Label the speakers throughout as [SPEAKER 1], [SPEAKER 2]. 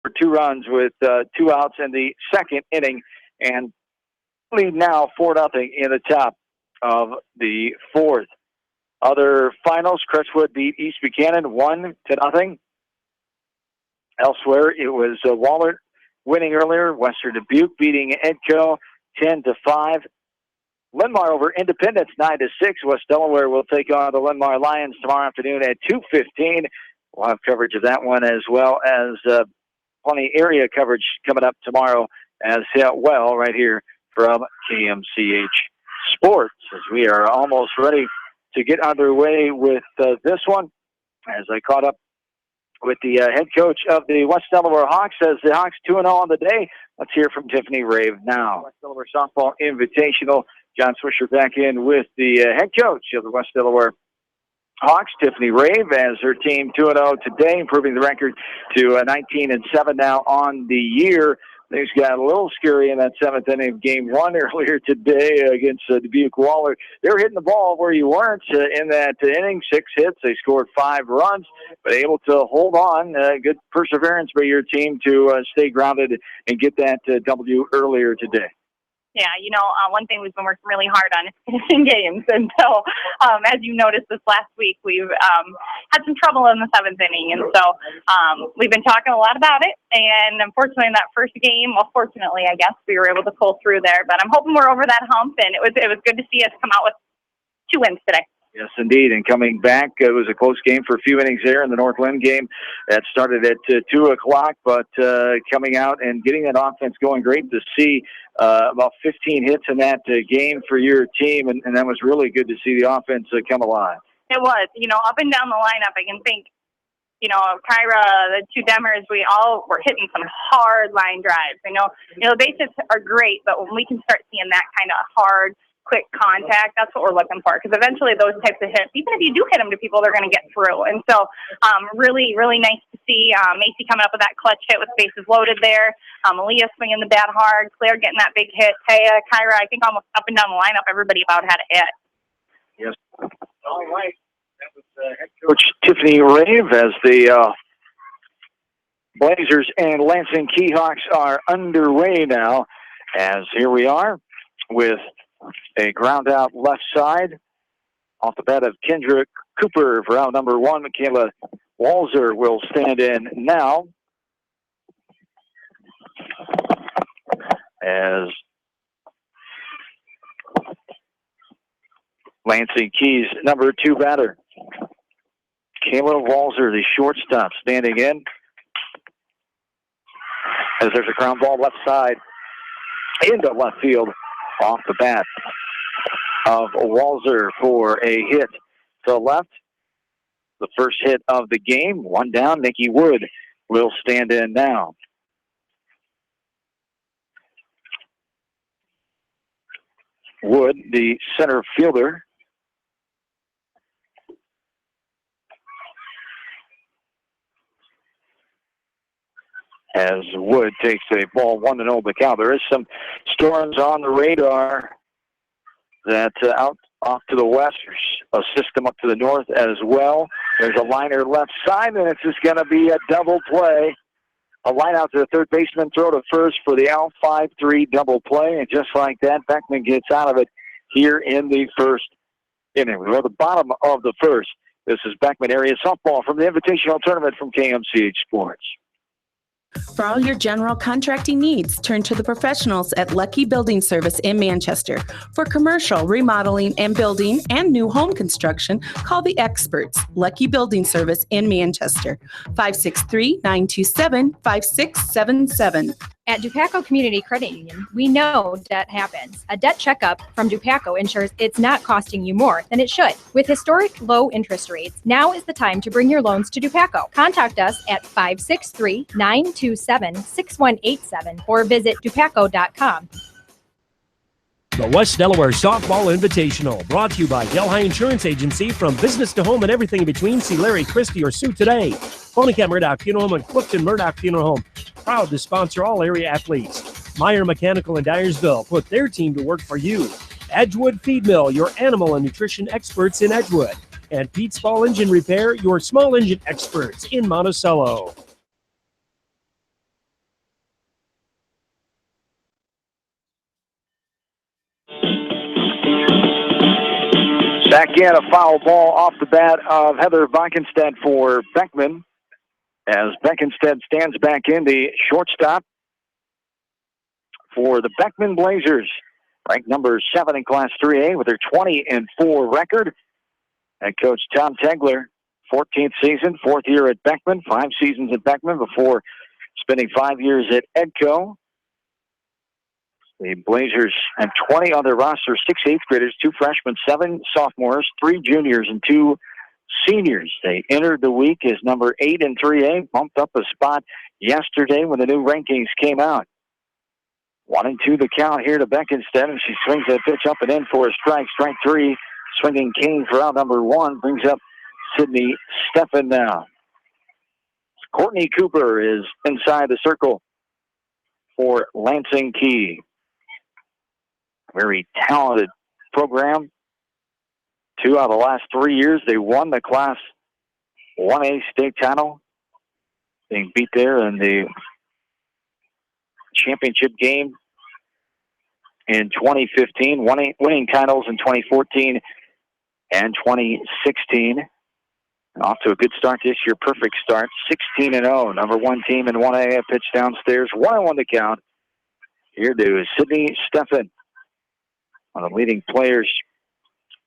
[SPEAKER 1] for 2 runs with 2 outs in the second inning, and lead now 4-0 in the top of the 4th. Other finals: Crestwood beat East Buchanan 1-0. Elsewhere, it was Wahlert winning earlier. Western Dubuque beating Edco 10-5. Linn-Mar over Independence 9-6. West Delaware will take on the Linn-Mar Lions tomorrow afternoon at 2:15. We'll have coverage of that one, as well as plenty area coverage coming up tomorrow as well, right here from KMCH Sports, as we are almost ready to get underway with this one. As I caught up with the head coach of the West Delaware Hawks, as the Hawks 2-0 on the day. Let's hear from Tiffany Rave now. West Delaware Softball Invitational. John Swisher back in with the head coach of the West Delaware Hawks, Tiffany Rave, as her team 2-0 today, improving the record to 19-7 now on the year. Things got a little scary in that 7th inning of Game 1 earlier today against Dubuque Wahlert. They were hitting the ball where you weren't in that inning. 6 hits. They scored 5 runs, but able to hold on. Good perseverance by your team to stay grounded and get that W earlier today.
[SPEAKER 2] Yeah, one thing we've been working really hard on is finishing games. And so, as you noticed this last week, we've had some trouble in the 7th inning. And so we've been talking a lot about it. And unfortunately, in that first game, well, fortunately, I guess, we were able to pull through there. But I'm hoping we're over that hump. And it was good to see us come out with 2 wins today.
[SPEAKER 1] Yes, indeed. And coming back, it was a close game for a few innings there in the North Linn game. That started at 2 o'clock, but coming out and getting that offense going, great to see about 15 hits in that game for your team, and that was really good to see the offense come alive.
[SPEAKER 2] It was. Up and down the lineup, I can think, Kyra, the 2 Demers, we all were hitting some hard line drives. The base hits are great, but when we can start seeing that kind of hard, quick contact, that's what we're looking for, because eventually those types of hits, even if you do hit them to people, they're going to get through. And so really, really nice to see Macy coming up with that clutch hit with bases loaded there. Aaliyah swinging the bat hard, Claire getting that big hit, Taya, Kyra, I think almost up and down the lineup, everybody about had a hit.
[SPEAKER 1] Yes. All right. That was head coach Tiffany Rave, as the Blazers and Lansing KEE Hawks are underway now, as here we are with a ground out left side off the bat of Kendra Cooper for out number 1. Michaela Walzer will stand in now, as Lansing KEE's number 2 batter. Kayla Walzer, the shortstop, standing in, as there's a ground ball left side into left field off the bat of Walzer for a hit to left. The first hit of the game. 1 down. Nikki Wood will stand in now. Wood, the center fielder, as Wood takes a ball 1-0 the count. There is some storms on the radar that out off to the west, a system up to the north as well. There's a liner left side, and it's just going to be a double play. A line out to the third baseman, throw to first for the out 5-3 double play. And just like that, Beckman gets out of it here in the first inning. We're at the bottom of the first. This is Beckman Area Softball from the Invitational Tournament from KMCH Sports.
[SPEAKER 3] For all your general contracting needs, turn to the professionals at Lucky Building Service in Manchester. For commercial, remodeling, and building and new home construction, call the experts, Lucky Building Service in Manchester, 563-927-5677.
[SPEAKER 4] At Dupaco Community Credit Union, we know debt happens. A debt checkup from Dupaco ensures it's not costing you more than it should. With historic low interest rates, now is the time to bring your loans to Dupaco. Contact us at 563-927-6187 or visit dupaco.com.
[SPEAKER 5] The West Delaware Softball Invitational, brought to you by Delhi Insurance Agency. From business to home and everything in between, see Larry Christie or Sue today. Ponycam Murdoch Funeral Home and Clifton Murdoch Funeral Home, proud to sponsor all area athletes. Meyer Mechanical in Dyersville, put their team to work for you. Edgewood Feed Mill, your animal and nutrition experts in Edgewood. And Pete's Small Engine Repair, your small engine experts in Monticello.
[SPEAKER 1] back in a foul ball off the bat of Heather Beckenstead for Beckman, as Beckenstead stands back in the shortstop for the Beckman Blazers, ranked number 7 in Class 3A with their 20-4 record. Head coach Tom Tegler, 14th season, 4th year at Beckman, 5 seasons at Beckman before spending 5 years at Edco. The Blazers have 20 on their roster, 6 8th graders, 2 freshmen, 7 sophomores, 3 juniors, and 2 seniors. They entered the week as number 8 in 3A, bumped up a spot yesterday when the new rankings came out. 1-2 the count here to Beckenstead, and she swings that pitch up and in for a strike. Strike 3, swinging Kane for out number 1, brings up Sydney Steffen now. Courtney Cooper is inside the circle for Lansing KEE. Very talented program. 2 out of the last 3 years, they won the Class 1A state title, being beat there in the championship game in 2015, winning titles in 2014 and 2016. And off to a good start this year, perfect start, 16-0, number 1 team in 1A. Pitch downstairs, 1-1 to count. Here to Sydney Steffen, one of the leading players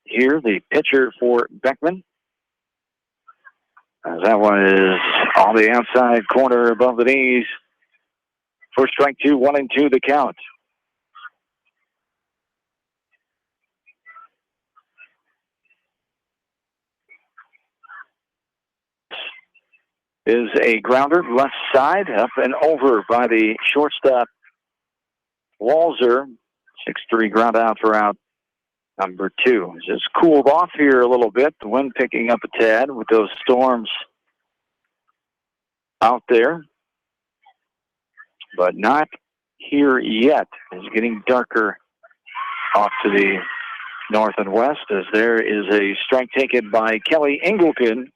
[SPEAKER 1] here, the pitcher for Beckman. As that one is on the outside corner above the knees. First strike 2, 1-2 the count. Is a grounder left side, up and over by the shortstop Walzer. 6-3 ground out for out number 2. It's just cooled off here a little bit. The wind picking up a tad with those storms out there, but not here yet. It's getting darker off to the north and west, as there is a strike taken by Kelly Engelken.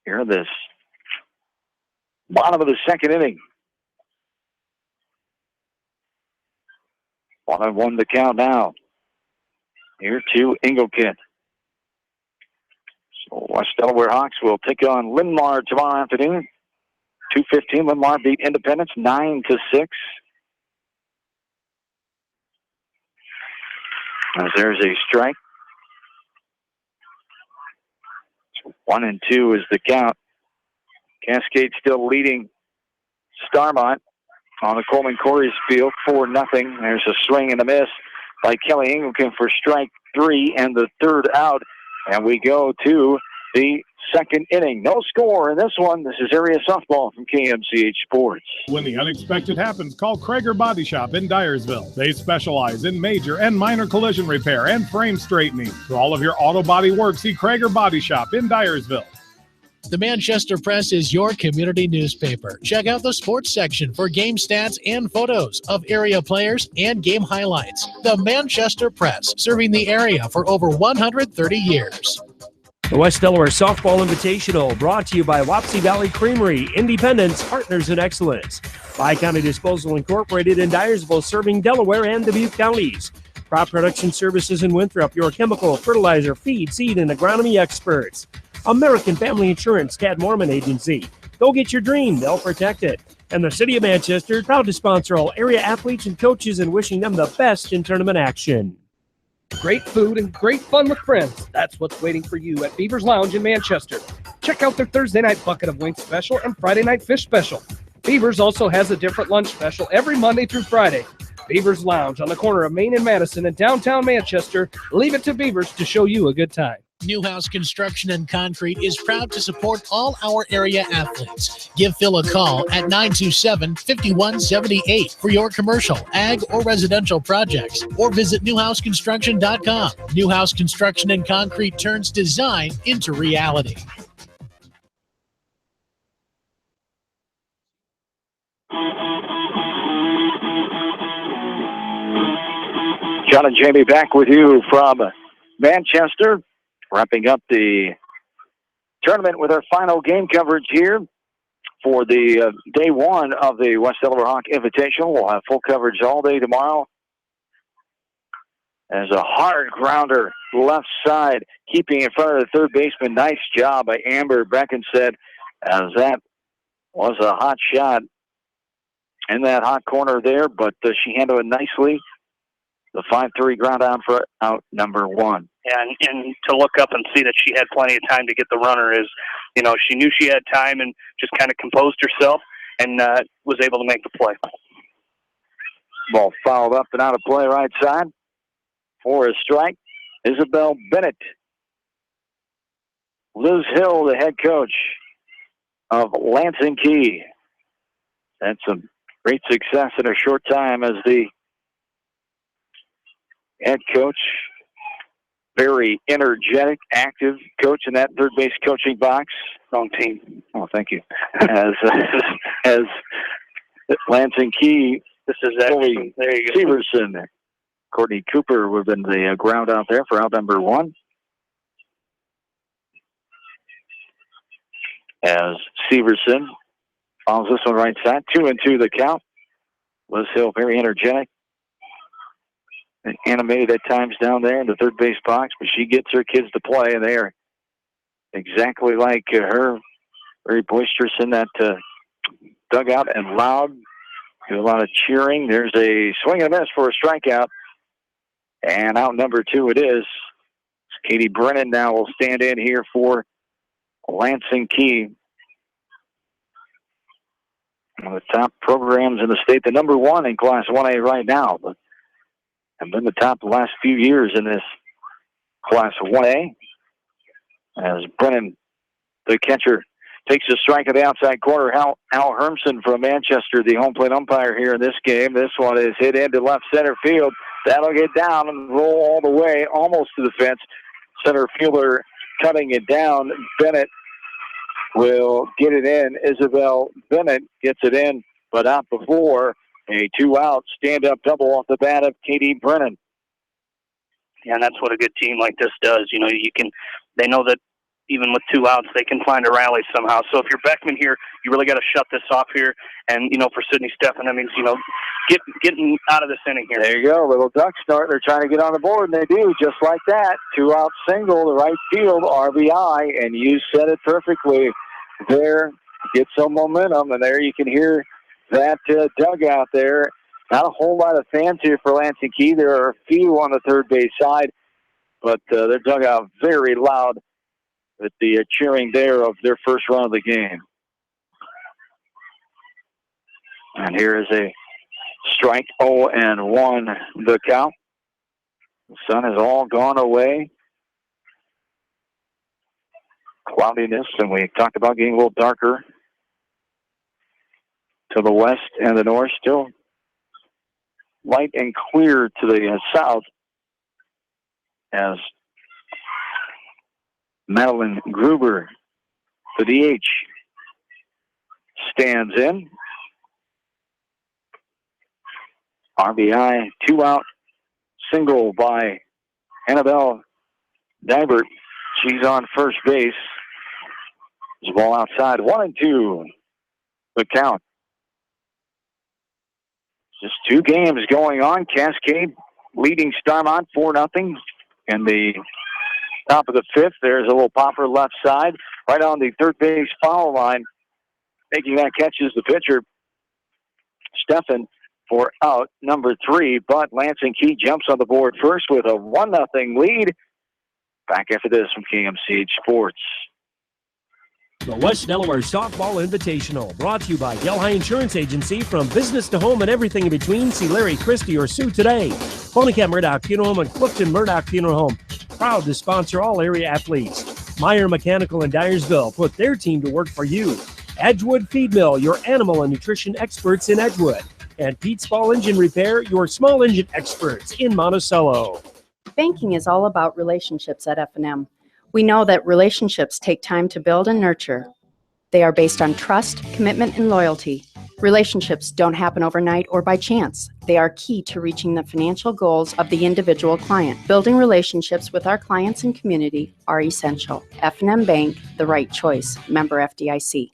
[SPEAKER 1] Here, this bottom of the second inning. 1-1 the count now. Here to Engelken. So West Delaware Hawks will take on Linmar tomorrow afternoon. 2:15. Linmar beat Independence 9-6. As there's a strike. 1-2 is the count. Cascade still leading Starmont on the Coleman Corey's field, 4-0. There's a swing and a miss by Kelly Engelken for strike 3 and the third out. And we go to the second inning. No score in this one. This is area softball from KMCH Sports.
[SPEAKER 6] When the unexpected happens, call Krager Body Shop in Dyersville. They specialize in major and minor collision repair and frame straightening. For all of your auto body work, see Krager Body Shop in Dyersville.
[SPEAKER 7] The Manchester Press is your community newspaper. Check out the sports section for game stats and photos of area players and game highlights. The Manchester Press, serving the area for over 130 years.
[SPEAKER 5] The West Delaware Softball Invitational, brought to you by Wapsie Valley Creamery, Independence, Partners in Excellence. Bi-County Disposal Incorporated in Dyersville, serving Delaware and Dubuque counties. Crop Production Services in Winthrop, your chemical, fertilizer, feed, seed, and agronomy experts. American Family Insurance, Tad Mormon Agency. Go get your dream, they'll protect it. And the City of Manchester, proud to sponsor all area athletes and coaches and wishing them the best in tournament action.
[SPEAKER 8] Great food and great fun with friends. That's what's waiting for you at Beaver's Lounge in Manchester. Check out their Thursday night bucket of wings special and Friday night fish special. Beaver's also has a different lunch special every Monday through Friday. Beaver's Lounge on the corner of Main and Madison in downtown Manchester. Leave it to Beaver's to show you a good time.
[SPEAKER 7] Newhouse Construction and Concrete is proud to support all our area athletes. Give Phil a call at 927-5178 for your commercial, ag, or residential projects, or visit newhouseconstruction.com. Newhouse Construction and Concrete turns design into reality.
[SPEAKER 1] John and Jamie back with you from Manchester, wrapping up the tournament with our final game coverage here for the day one of the West Delaware Hawk Invitational. We'll have full coverage all day tomorrow As a hard grounder left side, keeping in front of the third baseman. Nice job by Amber Beckenstead, as that was a hot shot in that hot corner there, but she handled it nicely. The 5-3 ground out for out number 1.
[SPEAKER 9] And to look up and see that she had plenty of time to get the runner is, she knew she had time and just kind of composed herself and was able to make the play.
[SPEAKER 1] Ball fouled up and out of play right side. For a strike, Isabel Bennett. Liz Hill, the head coach of Lansing KEE. That's some great success in a short time as the head coach. Very energetic, active coach in that third base coaching box.
[SPEAKER 9] Wrong team.
[SPEAKER 1] Oh, thank you. As Lansing KEE,
[SPEAKER 9] this is actually
[SPEAKER 1] Severson. Courtney Cooper would have been the ground out there for out number 1. As Severson follows this one right side. 2-2 the count. Liz Hill very energetic and animated at times down there in the third base box, but she gets her kids to play, and they are exactly like her. Very boisterous in that dugout and loud. Do a lot of cheering. There's a swing and a miss for a strikeout. And out number 2 it is. Katie Brennan now will stand in here for Lansing KEE. One of the top programs in the state, the number 1 in Class 1A right now, but have been the top the last few years in this Class 1A. As Brennan, the catcher, takes a strike at the outside corner. Al Hermson from Manchester, the home plate umpire here in this game. This one is hit into left center field. That'll get down and roll all the way, almost to the fence. Center fielder cutting it down. Bennett will get it in. Isabel Bennett gets it in, but out before a 2-out stand-up double off the bat of Katie Brennan.
[SPEAKER 9] Yeah, and that's what a good team like this does. They know that even with 2 outs, they can find a rally somehow. So if you're Beckman here, you really got to shut this off here. And, for Sydney Steffen, that means, getting out of this inning here.
[SPEAKER 1] There you go. Little duck start. They're trying to get on the board, and they do, just like that. 2-out single, the right field, RBI, and you said it perfectly there. Get some momentum, and there you can hear that dugout there. Not a whole lot of fans here for Lansing KEE. There are a few on the third base side, but their dugout very loud with the cheering there of their first run of the game. And here is a strike, 0-1 the count. The sun has all gone away. Cloudiness, and we talked about getting a little darker to the west and the north. Still light and clear to the south as Madeline Gruber, the DH, stands in. RBI, 2-out single by Annabelle Dibert. She's on first base. There's a ball outside. 1-2 the count. Just 2 games going on. Cascade leading Starmont 4-0. In the top of the 5th, there's a little popper left side. Right on the third base foul line. Making that catch is the pitcher, Steffen, for out number 3. But Lansing KEE jumps on the board first with a 1-0 lead. Back after this from KMCH Sports.
[SPEAKER 5] The West Delaware Softball Invitational, brought to you by Delhi Insurance Agency. From business to home and everything in between, see Larry Christie or Sue today. Ponycat Murdoch Funeral Home and Clifton Murdoch Funeral Home, proud to sponsor all area athletes. Meyer Mechanical in Dyersville, put their team to work for you. Edgewood Feed Mill, your animal and nutrition experts in Edgewood. And Pete's Ball Engine Repair, your small engine experts in Monticello.
[SPEAKER 10] Banking is all about relationships at F&M. We know that relationships take time to build and nurture. They are based on trust, commitment, and loyalty. Relationships don't happen overnight or by chance. They are key to reaching the financial goals of the individual client. Building relationships with our clients and community are essential. F&M Bank, the right choice. Member FDIC.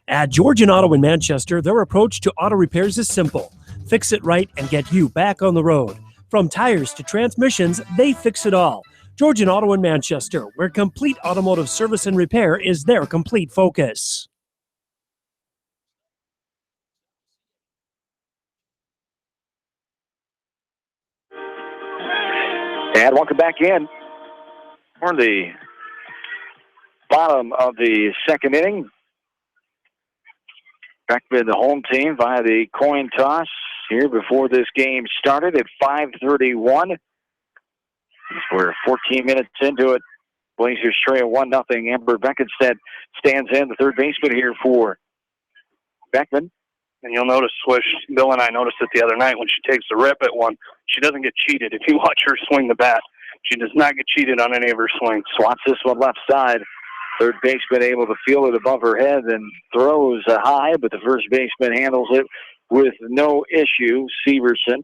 [SPEAKER 5] At Georgian Auto in Manchester, their approach to auto repairs is simple. Fix it right and get you back on the road. From tires to transmissions, they fix it all. Georgian Auto in Manchester, where complete automotive service and repair is their complete focus.
[SPEAKER 1] And welcome back in. We're in the bottom of the second inning. Beckman, the home team, via the coin toss here before this game started at 5:31. We're 14 minutes into it. Blazers trail 1-0. Amber Beckenstead stands in, the third baseman here for Beckman.
[SPEAKER 9] And you'll notice, Swish, Bill and I noticed it the other night when she takes the rip at one, she doesn't get cheated. If you watch her swing the bat, she does not get cheated on any of her swings.
[SPEAKER 1] Swats this one left side. Third baseman able to feel it above her head and throws high, but the first baseman handles it with no issue, Severson.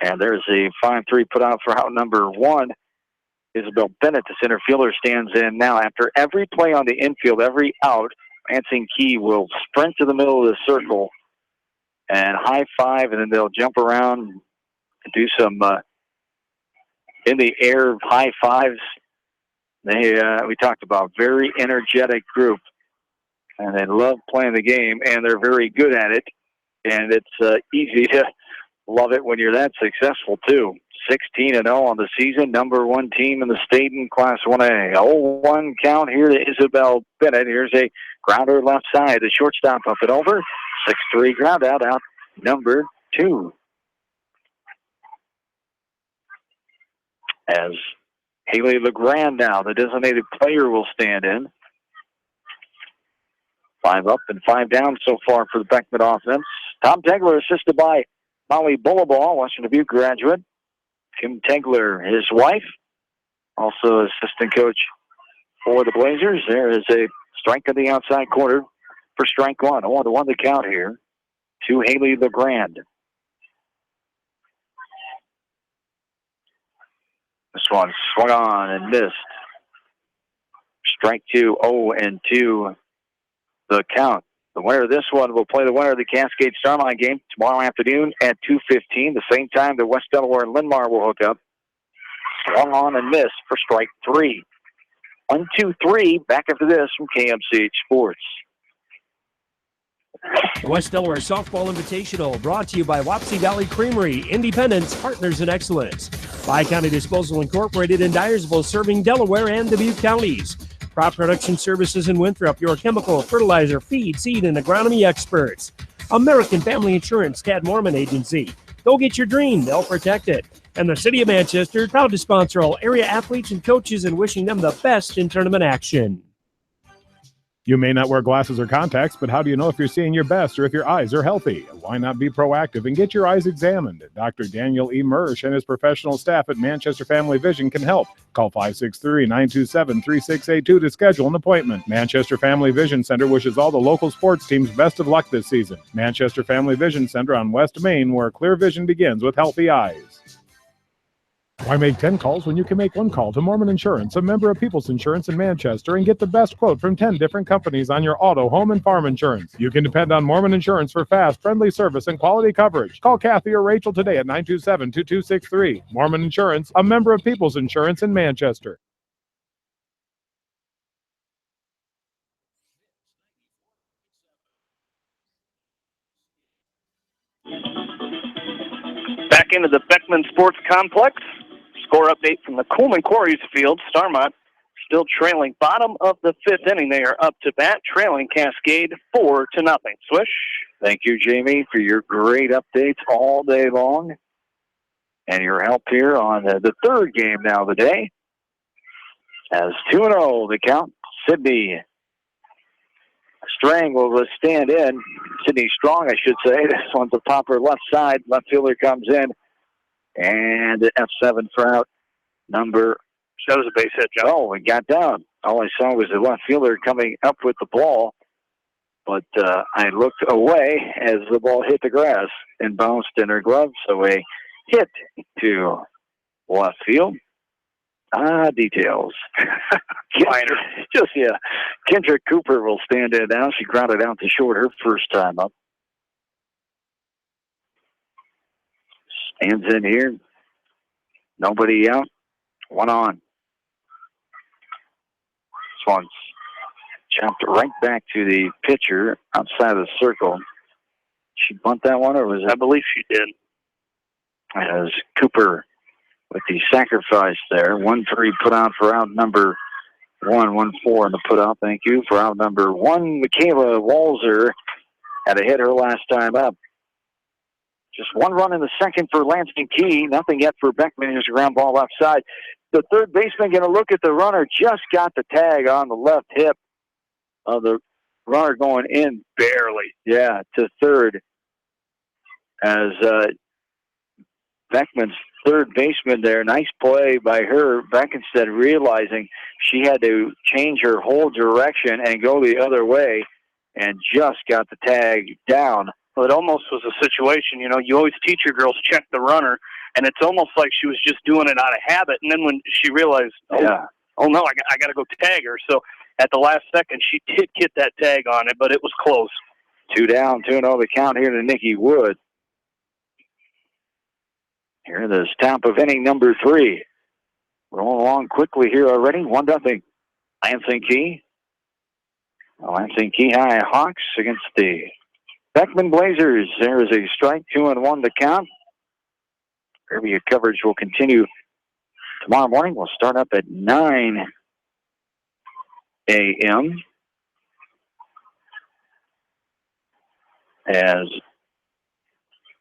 [SPEAKER 1] And there's a 5-3 put out for out number one. Isabel Bennett, the center fielder, stands in now. After every play on the infield, every out, Lansing KEE will sprint to the middle of the circle and high five, and then they'll jump around and do some in the air high fives. We talked about very energetic group, and they love playing the game, and they're very good at it. And it's easy to love it when you're that successful too. 16-0 on the season, number one team in the state in Class 1A. 0-1 count here to Isabel Bennett. Here's a grounder left side. The shortstop up and over. 6-3 ground out number two. As Haley LeGrand now, the designated player, will stand in. 5 up and 5 down so far for the Beckman offense. Tom Tegler assisted by Molly Bullaball, Western Dubuque graduate. Kim Tegler, his wife, also assistant coach for the Blazers. There is a strike in the outside corner for strike one. 0-1 the count here to Haley LeGrand. This one swung on and missed. Strike two, 0-2 the count. The winner of this one will play the winner of the Cascade Starline game tomorrow afternoon at 2:15. The same time that West Delaware and Linn-Mar will hook up. Swung on and missed for strike three. 1-2-3 back after this from KMCH Sports.
[SPEAKER 5] West Delaware Softball Invitational brought to you by Wapsie Valley Creamery, Independence, Partners in Excellence. Bi-County Disposal Incorporated in Dyersville, serving Delaware and Dubuque counties. Crop Production Services in Winthrop, your chemical, fertilizer, feed, seed, and agronomy experts. American Family Insurance, Tad Mormon Agency. Go get your dream, they'll protect it. And the City of Manchester, proud to sponsor all area athletes and coaches and wishing them the best in tournament action.
[SPEAKER 6] You may not wear glasses or contacts, but how do you know if you're seeing your best or if your eyes are healthy? Why not be proactive and get your eyes examined? Dr. Daniel E. Mersch and his professional staff at Manchester Family Vision can help. Call 563-927-3682 to schedule an appointment. Manchester Family Vision Center wishes all the local sports teams best of luck this season. Manchester Family Vision Center on West Main, where clear vision begins with healthy eyes. Why make 10 calls when you can make one call to Mormon Insurance, a member of People's Insurance in Manchester, and get the best quote from 10 different companies on your auto, home, and farm insurance? You can depend on Mormon Insurance for fast, friendly service and quality coverage. Call Kathy or Rachel today at 927-2263. Mormon Insurance, a member of People's Insurance in Manchester.
[SPEAKER 9] Back into the Beckman Sports Complex. Score update from the Coleman Quarries field. Starmont still trailing bottom of the fifth inning. They are up to bat, trailing Cascade 4-0. Swish.
[SPEAKER 1] Thank you, Jamie, for your great updates all day long and your help here on the third game now of the day. As 2-0 the count. Sydney Strang will stand in. Sydney Strong, I should say. This one's a popper left side. Left fielder comes in. And F7 for out number.
[SPEAKER 9] That was a base hit, John.
[SPEAKER 1] Oh, it got down. All I saw was the left fielder coming up with the ball. But I looked away as the ball hit the grass and bounced in her glove. So a hit to left field. Details. Kendrick Cooper will stand in now. She grounded out to short her first time up. Hands in here. Nobody out. One on. This one's chopped right back to the pitcher outside of the circle. She bunt that one, or was it?
[SPEAKER 9] I believe she did.
[SPEAKER 1] As Cooper with the sacrifice there. 1-3 put out for out number 1. 1-4 in the put out. Thank you. For out number 1, Michaela Walzer had a hit her last time up. Just one run in the second for Lansing KEE. Nothing yet for Beckman. Here's a ground ball left side. The third baseman going to look at the runner. Just got the tag on the left hip of the runner going in.
[SPEAKER 9] Barely.
[SPEAKER 1] Yeah, to third. As Beckman's third baseman there. Nice play by her. Beckenstead realizing she had to change her whole direction and go the other way, and just got the tag down.
[SPEAKER 9] Well, it almost was a situation, you know, you always teach your girls check the runner, and it's almost like she was just doing it out of habit. And then when she realized, oh no, I got to go tag her. So at the last second, she did get that tag on it, but it was close.
[SPEAKER 1] 2 down, 2-0 the count here to Nikki Wood. Here, the top of inning number 3. Rolling along quickly here already. 1-0. Lansing KEE. Lansing KEE High Hawks against the Beckman Blazers. There is a strike, 2-1 to count. Area coverage will continue tomorrow morning. We'll start up at 9 a.m. as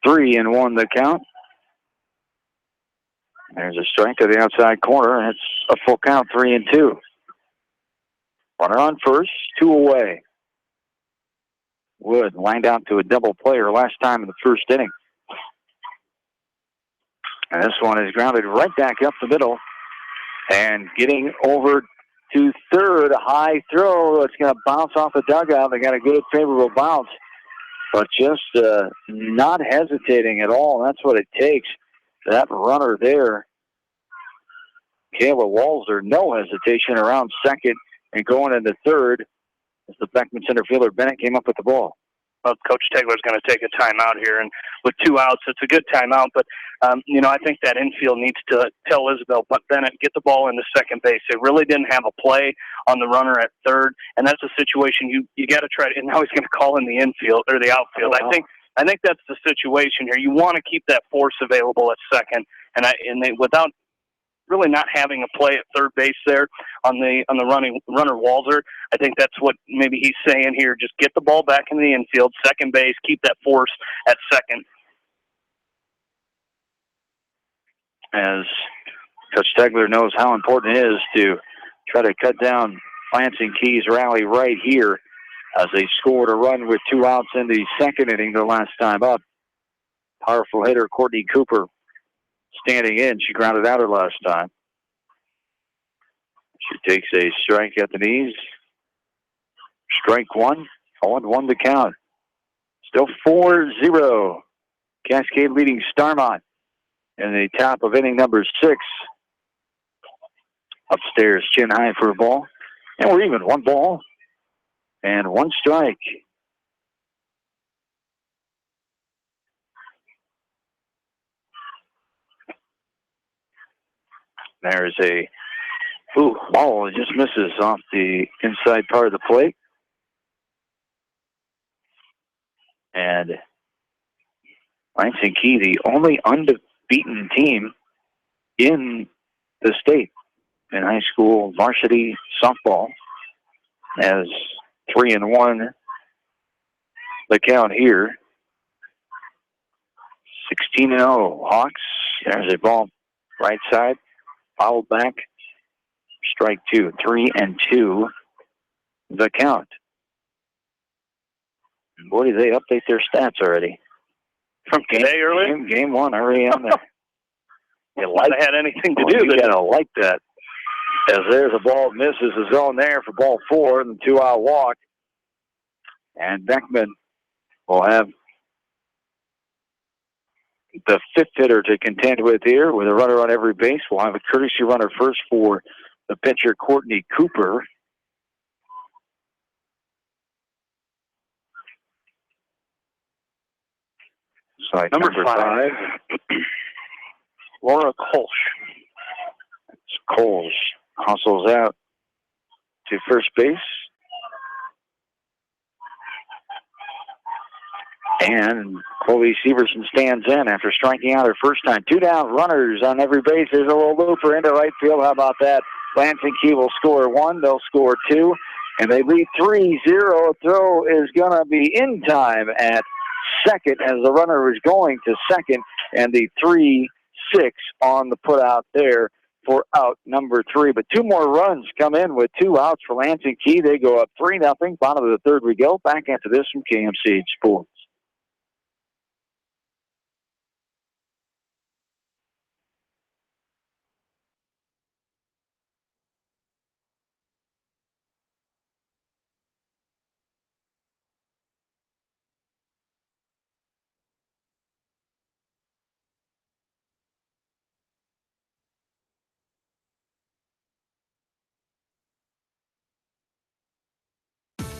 [SPEAKER 1] 3-1 the count. There's a strike to the outside corner, and it's a full count, 3-2. Runner on first, 2 away. Wood lined out to a double play her last time in the first inning. And this one is grounded right back up the middle. And getting over to third, a high throw. It's going to bounce off the dugout. They got a good, favorable bounce. But just not hesitating at all. That's what it takes. That runner there, Kayla Walzer, no hesitation around second and going into third as the Beckman center fielder Bennett came up with the ball.
[SPEAKER 9] Well, Coach Tegler's going to take a timeout here, and with 2 outs, it's a good timeout. But you know, I think that infield needs to tell Isabel Bennett, get the ball into second base. They really didn't have a play on the runner at third, and that's a situation you got to try to. And now he's going to call in the infield or the outfield.
[SPEAKER 1] Oh, wow.
[SPEAKER 9] I think that's the situation here. You want to keep that force available at second, and they without really not having a play at third base there on the runner Walzer. I think that's what maybe he's saying here. Just get the ball back in the infield, second base, keep that force at second.
[SPEAKER 1] As Coach Stegler knows how important it is to try to cut down Lansing KEE's rally right here as they scored a run with 2 outs in the second inning the last time up. Powerful hitter Courtney Cooper standing in. She grounded out her last time. She takes a strike at the knees. Strike 1. 0-1 the count. Still 4-0. Cascade leading Starmont in the top of inning number 6. Upstairs, chin high for a ball. And we're even. 1 ball and 1 strike. There's a ball. It just misses off the inside part of the plate. And Lansing KEE, the only unbeaten team in the state in high school varsity softball, as 3-1 the count here. 16-0 Hawks. There's a ball right side. Fouled back. Strike 2. 3-2 the count. Boy, did they update their stats already.
[SPEAKER 9] From today earlier?
[SPEAKER 1] Game 1 already on there.
[SPEAKER 9] You like had anything to do
[SPEAKER 1] with it. You gotta like that. As there's a ball that misses the zone there for ball 4 and the 2-out walk. And Beckman will have the 5th hitter to contend with here with a runner on every base. We'll have a courtesy runner first for the pitcher, Courtney Cooper. Side number 5.
[SPEAKER 9] Laura Kolsch.
[SPEAKER 1] Coles hustles out to first base. And Chloe Severson stands in after striking out her first time. 2 down, runners on every base. There's a little looper into right field. How about that? Lansing KEE will score 1. They'll score 2. And they lead 3-0. Throw is going to be in time at second as the runner is going to second. And the 3-6 on the put out there for out number 3. But 2 more runs come in with 2 outs for Lansing KEE. They go up 3-0. Bottom of the third we go. Back after this from KMCH Sports.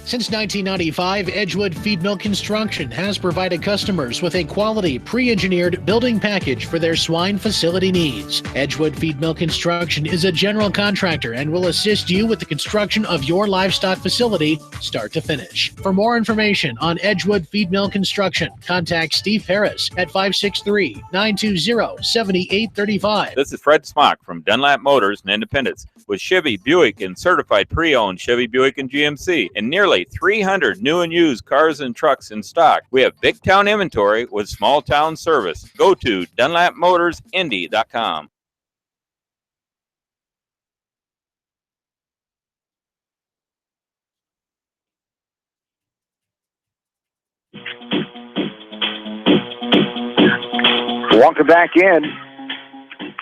[SPEAKER 7] Since 1995, Edgewood Feed Mill Construction has provided customers with a quality, pre-engineered building package for their swine facility needs. Edgewood Feed Mill Construction is a general contractor and will assist you with the construction of your livestock facility, start to finish. For more information on Edgewood Feed Mill Construction, contact Steve Harris at 563-920-7835.
[SPEAKER 11] This is Fred Smock from Dunlap Motors and Independence with Chevy, Buick, and certified pre-owned Chevy, Buick, and GMC, and nearly 300 new and used cars and trucks in stock. We have big town inventory with small town service. Go to DunlapMotorsIndy.com.
[SPEAKER 1] Welcome back in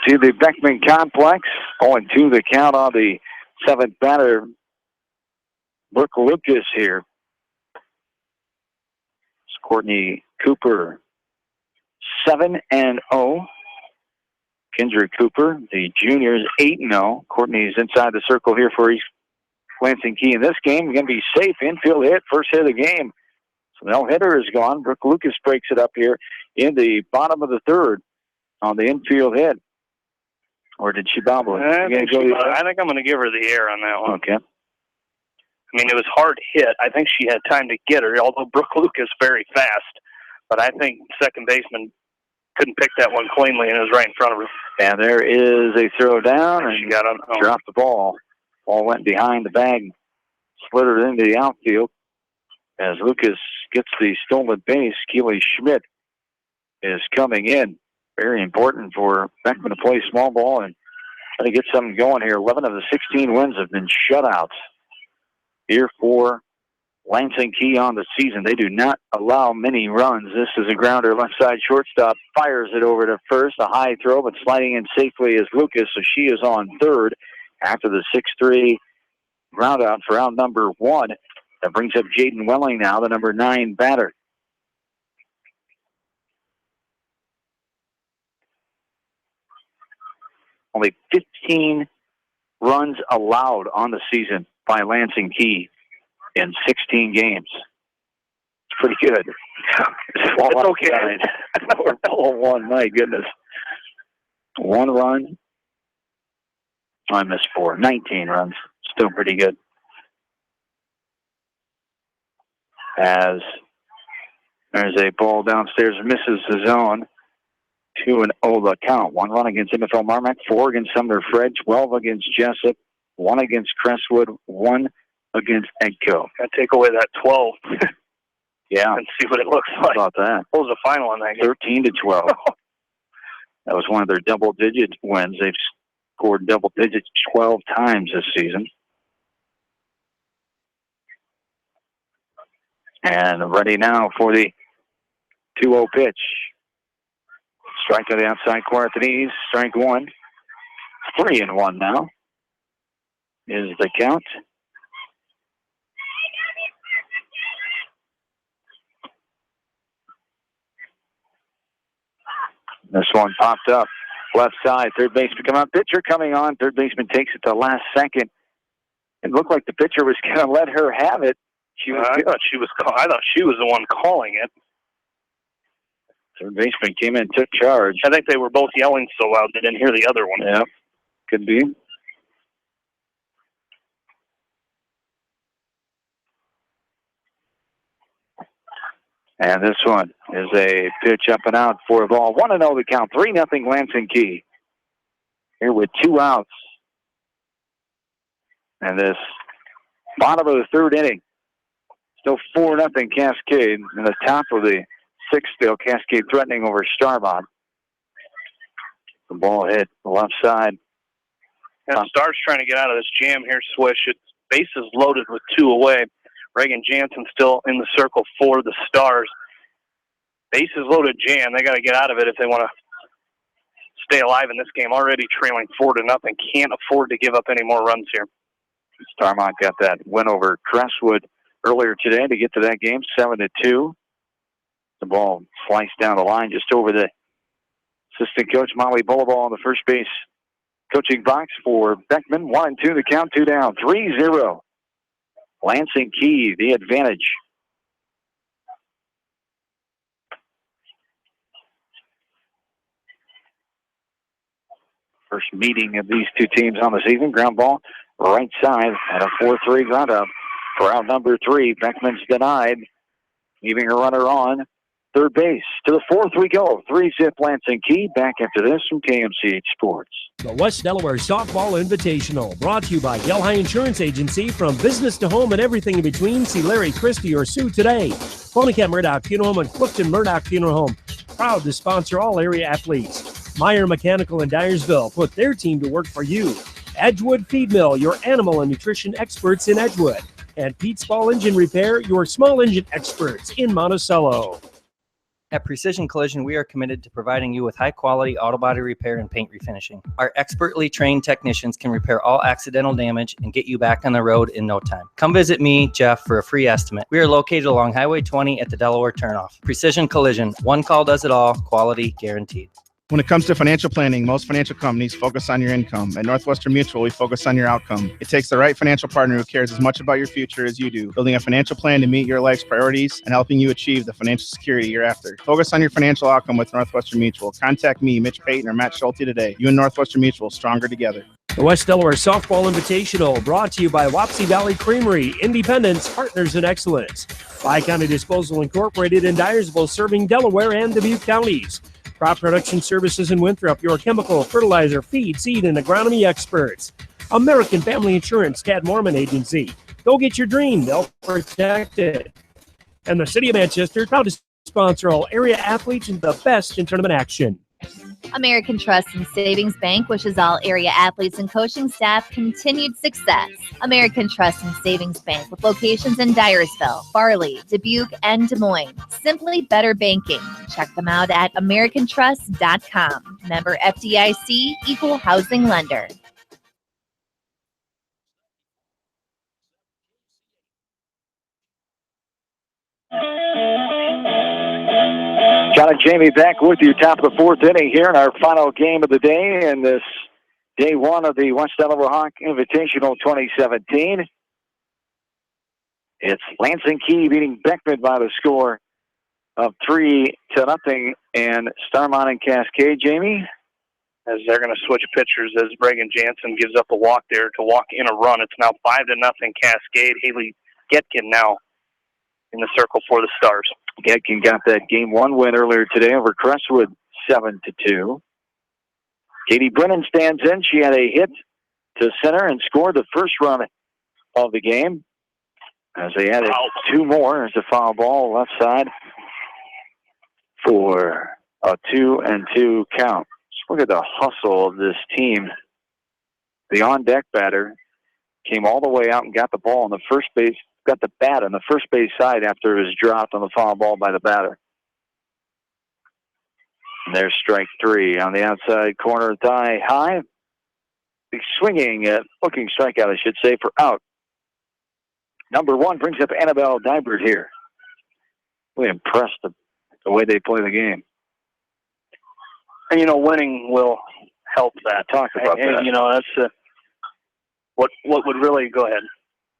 [SPEAKER 1] to the Beckman Complex. 0-2 the count on the 7th batter, Brooke Lucas here. It's Courtney Cooper, 7-0. Kendra Cooper, the junior, is 8-0. Courtney's inside the circle here for East Lansing KEE in this game. Going to be safe. Infield hit, first hit of the game. So no hitter is gone. Brooke Lucas breaks it up here in the bottom of the third on the infield hit. Or did she bobble it?
[SPEAKER 9] I think I'm going to give her the air on that one.
[SPEAKER 1] Okay.
[SPEAKER 9] I mean, it was hard hit. I think she had time to get her, although Brooke Lucas very fast. But I think second baseman couldn't pick that one cleanly, and it was right in front of her.
[SPEAKER 1] And there is a throw down, and
[SPEAKER 9] she got on.
[SPEAKER 1] Dropped the ball. Ball went behind the bag, slithered into the outfield. As Lucas gets the stolen base, Keely Schmidt is coming in. Very important for Beckman to play small ball and try to get something going here. 11 of the 16 wins have been shutouts here for Lansing KEE on the season. They do not allow many runs. This is a grounder, left side shortstop, fires it over to first. A high throw, but sliding in safely is Lucas, so she is on third after the 6-3 ground out for out number 1. That brings up Jaden Welling now, the number 9 batter. Only 15 runs allowed on the season by Lansing KEE in 16 games. It's pretty good.
[SPEAKER 9] It's okay.
[SPEAKER 1] We're 0-1, my goodness. 1 run. I missed 4. 19 runs. Still pretty good. As there's a ball downstairs, misses the zone. 2-0 the count. 1 run against MFL Marmac, 4 against Sumner Fred, 12 against Jessup, 1 against Crestwood, 1 against Edco.
[SPEAKER 9] Gotta take away that 12.
[SPEAKER 1] Yeah.
[SPEAKER 9] And see what it looks like.
[SPEAKER 1] How about that?
[SPEAKER 9] What was the final on that game?
[SPEAKER 1] 13-12. That was one of their double-digit wins. They've scored double digits 12 times this season. And ready now for the 2-0 pitch. Strike to the outside corner at the knees. Strike 1. 3-1 now is the count. This one popped up. Left side. Third baseman come out. Pitcher coming on. Third baseman takes it to the last second. It looked like the pitcher was going to let her have it.
[SPEAKER 9] I thought she was the one calling it.
[SPEAKER 1] Third baseman came in, took charge.
[SPEAKER 9] I think they were both yelling so loud they didn't hear the other one.
[SPEAKER 1] Yeah, could be. And this one is a pitch up and out for a ball. 1-0 the count. 3-0 Lansing KEE. Here with 2 outs. And this bottom of the third inning. Still 4-0 Cascade. In the top of the sixth still. Cascade threatening over Starmont. The ball hit the left side.
[SPEAKER 9] And Stars trying to get out of this jam here, Swish. It's bases loaded with 2 away. Reagan Jansen still in the circle for the Stars. Bases loaded jam. They got to get out of it if they want to stay alive in this game. Already trailing 4-0. Can't afford to give up any more runs here.
[SPEAKER 1] Starmont got that win over Crestwood earlier today to get to that game, 7-2. The ball sliced down the line just over the assistant coach, Molly Bullaball, in the first base coaching box for Beckman. 1-2 the count, 2 down, 3-0. Lansing KEE, the advantage. First meeting of these two teams on the season. Ground ball, right side, and a 4-3 ground up for out number 3. Beckman's denied, leaving a runner on third base. To the 4th we go. 3-zip Lansing KEE. Back after this from KMCH Sports.
[SPEAKER 5] The West Delaware Softball Invitational, brought to you by Delhi Insurance Agency. From business to home and everything in between, see Larry Christie or Sue today. Ponycat Murdoch Funeral Home and Clifton Murdoch Funeral Home, proud to sponsor all area athletes. Meyer Mechanical in Dyersville, put their team to work for you. Edgewood Feed Mill, your animal and nutrition experts in Edgewood. And Pete's Ball Engine Repair, your small engine experts in Monticello.
[SPEAKER 12] At Precision Collision, we are committed to providing you with high-quality auto body repair and paint refinishing. Our expertly trained technicians can repair all accidental damage and get you back on the road in no time. Come visit me, Jeff, for a free estimate. We are located along Highway 20 at the Delaware Turnoff. Precision Collision, one call does it all, quality guaranteed.
[SPEAKER 13] When it comes to financial planning, most financial companies focus on your income. At Northwestern Mutual, we focus on your outcome. It takes the right financial partner who cares as much about your future as you do, building a financial plan to meet your life's priorities and helping you achieve the financial security you're after. Focus on your financial outcome with Northwestern Mutual. Contact me, Mitch Payton, or Matt Schulte today. You and Northwestern Mutual, stronger together.
[SPEAKER 5] The West Delaware Softball Invitational, brought to you by Wapsie Valley Creamery, Independence, Partners in Excellence. Bi-County Disposal Incorporated in Dyersville, serving Delaware and Dubuque counties. Crop Production Services in Winthrop, your chemical, fertilizer, feed, seed, and agronomy experts. American Family Insurance, Tad Mormon Agency. Go get your dream, they'll protect it. And the City of Manchester, proud to sponsor all area athletes and the best in tournament action.
[SPEAKER 14] American Trust and Savings Bank wishes all area athletes and coaching staff continued success. American Trust and Savings Bank, with locations in Dyersville, Farley, Dubuque, and Des Moines. Simply better banking. Check them out at americantrust.com. Member FDIC, equal housing lender.
[SPEAKER 1] John and Jamie back with you, top of the 4th inning here in our final game of the day in this day 1 of the West Delaware Hawk Invitational 2017. It's Lansing KEE beating Beckman by the score of 3-0, and Starmont and Cascade, Jamie?
[SPEAKER 9] As they're going to switch pitchers as Reagan Jansen gives up a walk there to walk in a run. It's now 5-0 Cascade. Haley Getkin now in the circle for the Stars.
[SPEAKER 1] Getkin got that Game 1 win earlier today over Crestwood, 7-2. Katie Brennan stands in. She had a hit to center and scored the first run of the game. As they added 2 more, there's a foul ball left side for a 2-2 count. Just look at the hustle of this team. The on-deck batter came all the way out and got the ball on the first base. Got the bat on the first base side after it was dropped on the foul ball by the batter. And there's strike 3 on the outside corner, thigh high. Big swinging, looking strikeout, I should say, for out. Number 1 brings up Annabelle Dybert here. Really impressed the way they play the game.
[SPEAKER 9] And, winning will help that.
[SPEAKER 1] Talk about that.
[SPEAKER 9] That's what would really, go ahead.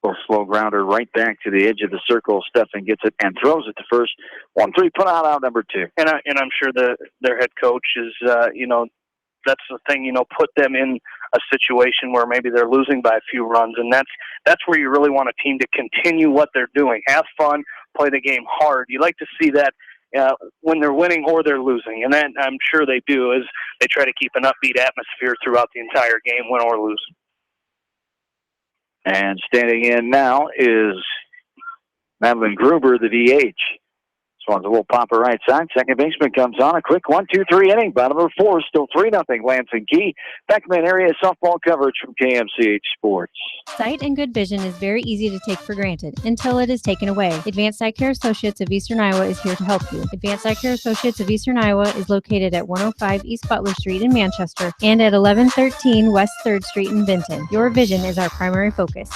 [SPEAKER 1] Little slow grounder right back to the edge of the circle. Stefan gets it and throws it to first. 1-3, put out number 2.
[SPEAKER 9] And I'm sure their head coach is, that's the thing, put them in a situation where maybe they're losing by a few runs, and that's where you really want a team to continue what they're doing. Have fun, play the game hard. You like to see that when they're winning or they're losing, and that I'm sure they do, is they try to keep an upbeat atmosphere throughout the entire game, win or lose.
[SPEAKER 1] And standing in now is Madeline Gruber, the DH. Swans a little popper right side. Second baseman comes on. A quick 1-2-3 inning. Bottom of 4, still 3-0. Lansing KEE. BECKMAN area softball coverage from KMCH Sports.
[SPEAKER 15] Sight and good vision is very easy to take for granted until it is taken away. Advanced Eye Care Associates of Eastern Iowa is here to help you. Advanced Eye Care Associates of Eastern Iowa is located at 105 East Butler Street in Manchester and at 1113 West 3rd Street in Vinton. Your vision is our primary focus.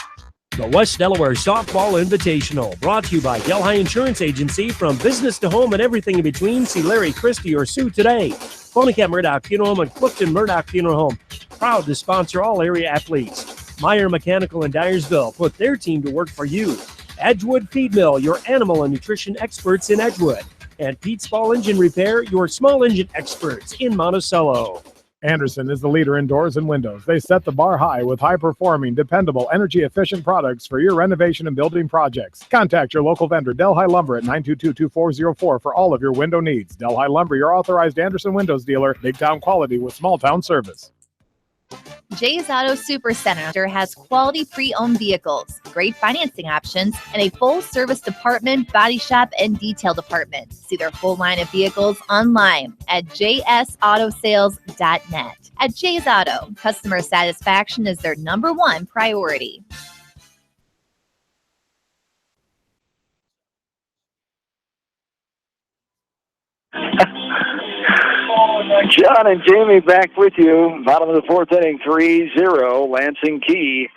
[SPEAKER 5] The West Delaware Softball Invitational, brought to you by Delhi Insurance Agency. From business to home and everything in between, see Larry Christie or Sue today. Ponycat Murdoch Funeral Home and Clifton Murdoch Funeral Home, proud to sponsor all area athletes. Meyer Mechanical in Dyersville, put their team to work for you. Edgewood Feed Mill, your animal and nutrition experts in Edgewood. And Pete's Ball Engine Repair, your small engine experts in Monticello.
[SPEAKER 6] Anderson is the leader in doors and windows. They set the bar high with high-performing, dependable, energy-efficient products for your renovation and building projects. Contact your local vendor, Delhi Lumber, at 922-2404 for all of your window needs. Delhi Lumber, your authorized Anderson Windows dealer. Big-town quality with small-town service.
[SPEAKER 14] Jay's Auto Supercenter has quality pre-owned vehicles, great financing options, and a full-service department, body shop, and detail department. See their full line of vehicles online at jsautosales.net. At Jay's Auto, customer satisfaction is their #1 priority.
[SPEAKER 1] John and Jamie back with you. Bottom of the 4th inning, 3-0, Lansing KEE.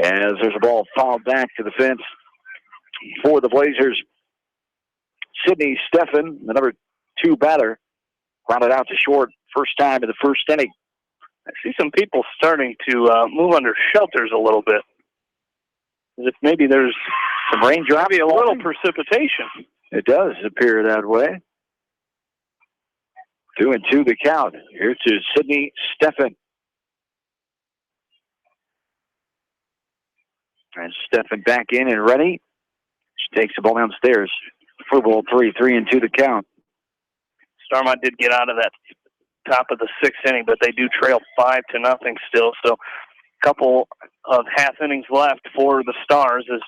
[SPEAKER 1] As there's a ball fouled back to the fence for the Blazers. Sydney Stefan, the number 2 batter, grounded out to short first time in the first inning.
[SPEAKER 9] I see some people starting to move under shelters a little bit. As if maybe there's
[SPEAKER 1] some raindrops,
[SPEAKER 9] maybe a little precipitation.
[SPEAKER 1] It does appear that way. 2-2 the count. Here to Sydney Stefan. And Stefan back in and ready. She takes the ball downstairs. For ball 3-2 the count.
[SPEAKER 9] Starmont did get out of that top of the 6th inning, but they do trail 5-0 still. So a couple of half innings left for the Stars as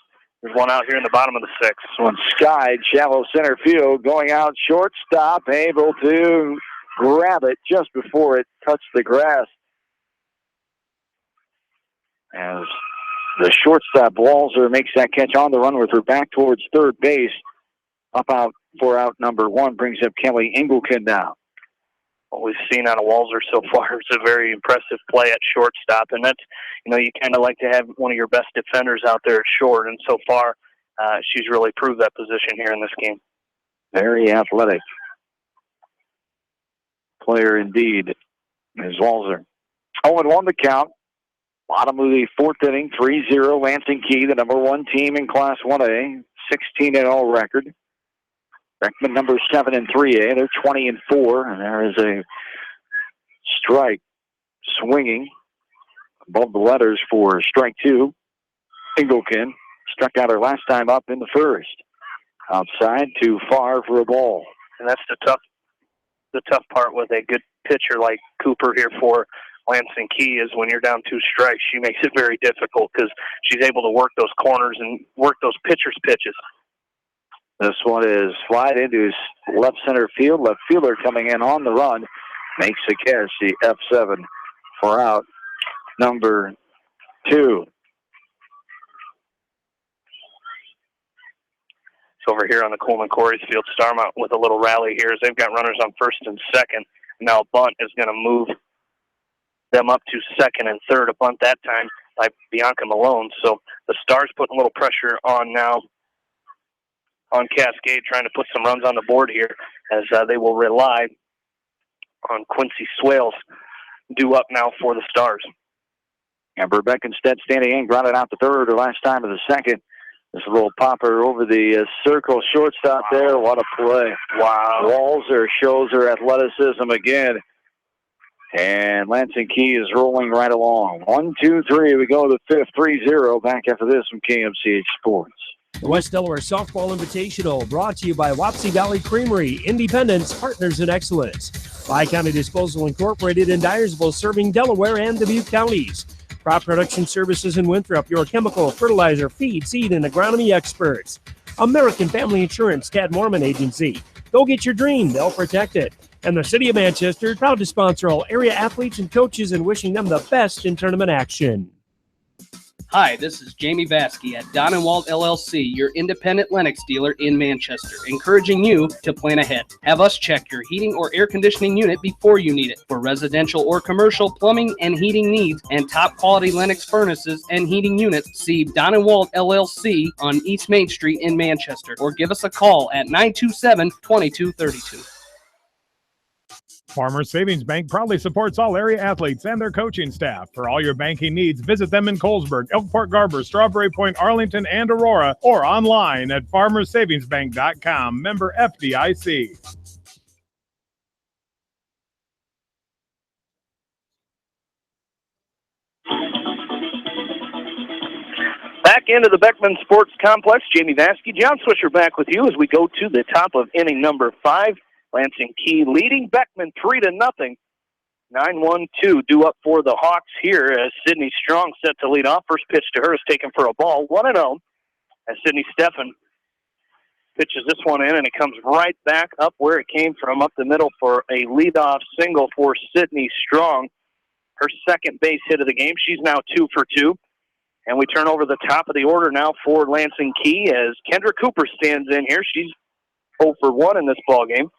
[SPEAKER 9] there's one out here in the bottom of the 6th.
[SPEAKER 1] One skied shallow center field, going out shortstop, able to grab it just before it touched the grass. As the shortstop Walzer makes that catch on the run with her back towards third base. Up out for out number 1 brings up Kelly Engelken now.
[SPEAKER 9] What we've seen out of Walzer so far is a very impressive play at shortstop, and that's, you kind of like to have one of your best defenders out there at short, and so far she's really proved that position here in this game.
[SPEAKER 1] Very athletic player indeed is Walzer. 0-1 the count. Bottom of the 4th inning, 3-0 Lansing KEE, the number 1 team in Class 1A, 16-0 record. Beckman number 7 in 3A, they're 20-4, and there is a strike swinging above the letters for strike 2. Engelken struck out her last time up in the first. Outside, too far for a ball.
[SPEAKER 9] And that's the tough part with a good pitcher like Cooper here for Lansing KEE is when you're down 2 strikes, she makes it very difficult because she's able to work those corners and work those pitcher's pitches.
[SPEAKER 1] This one is flied into left center field. Left fielder coming in on the run makes the catch, the F7 for out number 2.
[SPEAKER 9] So over here on the Coleman Corey's field, Starmont with a little rally here as they've got runners on 1st and 2nd. Now bunt is going to move them up to 2nd and 3rd. A bunt that time by Bianca Malone. So the Stars putting a little pressure on now on Cascade, trying to put some runs on the board here as they will rely on Quincy Swales due up now for the Stars.
[SPEAKER 1] Amber Beckenstead standing in, grounded out the third, her last time of the second. This little popper over the circle shortstop there. What a play.
[SPEAKER 9] Wow.
[SPEAKER 1] Walzer shows her athleticism again. And Lansing KEE is rolling right along. 1, 2, 3. We go to the fifth, 3-0. Back after this from KMCH Sports.
[SPEAKER 5] The West Delaware Softball Invitational brought to you by Wapsie Valley Creamery, Independence, Partners in Excellence. Bi-County Disposal Incorporated in Dyersville, serving Delaware and Dubuque counties. Crop Production Services in Winthrop, your chemical, fertilizer, feed, seed, and agronomy experts. American Family Insurance, Tad Mormon Agency. Go get your dream, they'll protect it. And the City of Manchester, proud to sponsor all area athletes and coaches and wishing them the best in tournament action.
[SPEAKER 8] Hi, this is Jamie Vaskey at Don & Walt LLC, your independent Lennox dealer in Manchester, encouraging you to plan ahead. Have us check your heating or air conditioning unit before you need it. For residential or commercial plumbing and heating needs and top quality Lennox furnaces and heating units, see Don & Walt LLC on East Main Street in Manchester, or give us a call at 927-2232.
[SPEAKER 6] Farmers Savings Bank proudly supports all area athletes and their coaching staff. For all your banking needs, visit them in Colesburg, Elkport Garber, Strawberry Point, Arlington, and Aurora, or online at farmersavingsbank.com. Member FDIC.
[SPEAKER 9] Back into the Beckman Sports Complex. Jamie Vaskey, John Swisher back with you as we go to the top of inning number 5. Lansing KEE leading Beckman 3-0. 9-1-2 due up for the Hawks here as Sydney Strong set to lead off. First pitch to her is taken for a ball, 1-0. As Sydney Steffen pitches this one in, and it comes right back up where it came from, up the middle for a leadoff single for Sydney Strong. Her second base hit of the game. She's now 2 for 2. And we turn over the top of the order now for Lansing KEE as Kendra Cooper stands in here. She's 0 for 1 in this ball game.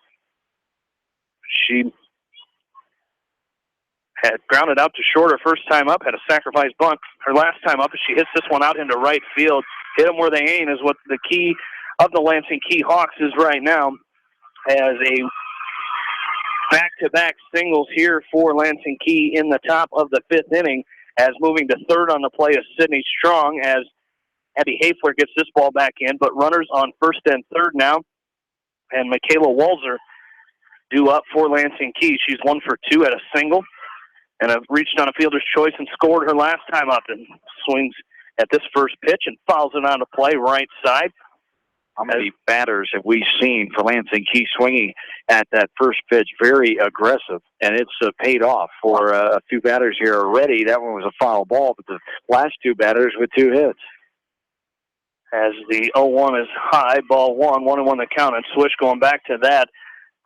[SPEAKER 9] She had grounded out to short her first time up, had a sacrifice bunt. Her last time up, she hits this one out into right field. Hit them where they ain't is what the key of the Lansing KEE Hawks is right now, as a back-to-back singles here for Lansing KEE in the top of the 5th inning, as moving to third on the play is Sydney Strong, as Abby Hafler gets this ball back in, but runners on first and third now, and Michaela Walzer due up for Lansing KEE. She's 1 for 2 at a single, and have reached on a fielder's choice and scored her last time up, and swings at this first pitch and fouls it on the play right side.
[SPEAKER 1] How many batters have we seen for Lansing KEE swinging at that first pitch? Very aggressive, and it's paid off for a few batters here already. That one was a foul ball, but the last 2 batters with 2 hits.
[SPEAKER 9] As the 0-1 is high, ball 1, 1-1 the count, and Swish going back to that.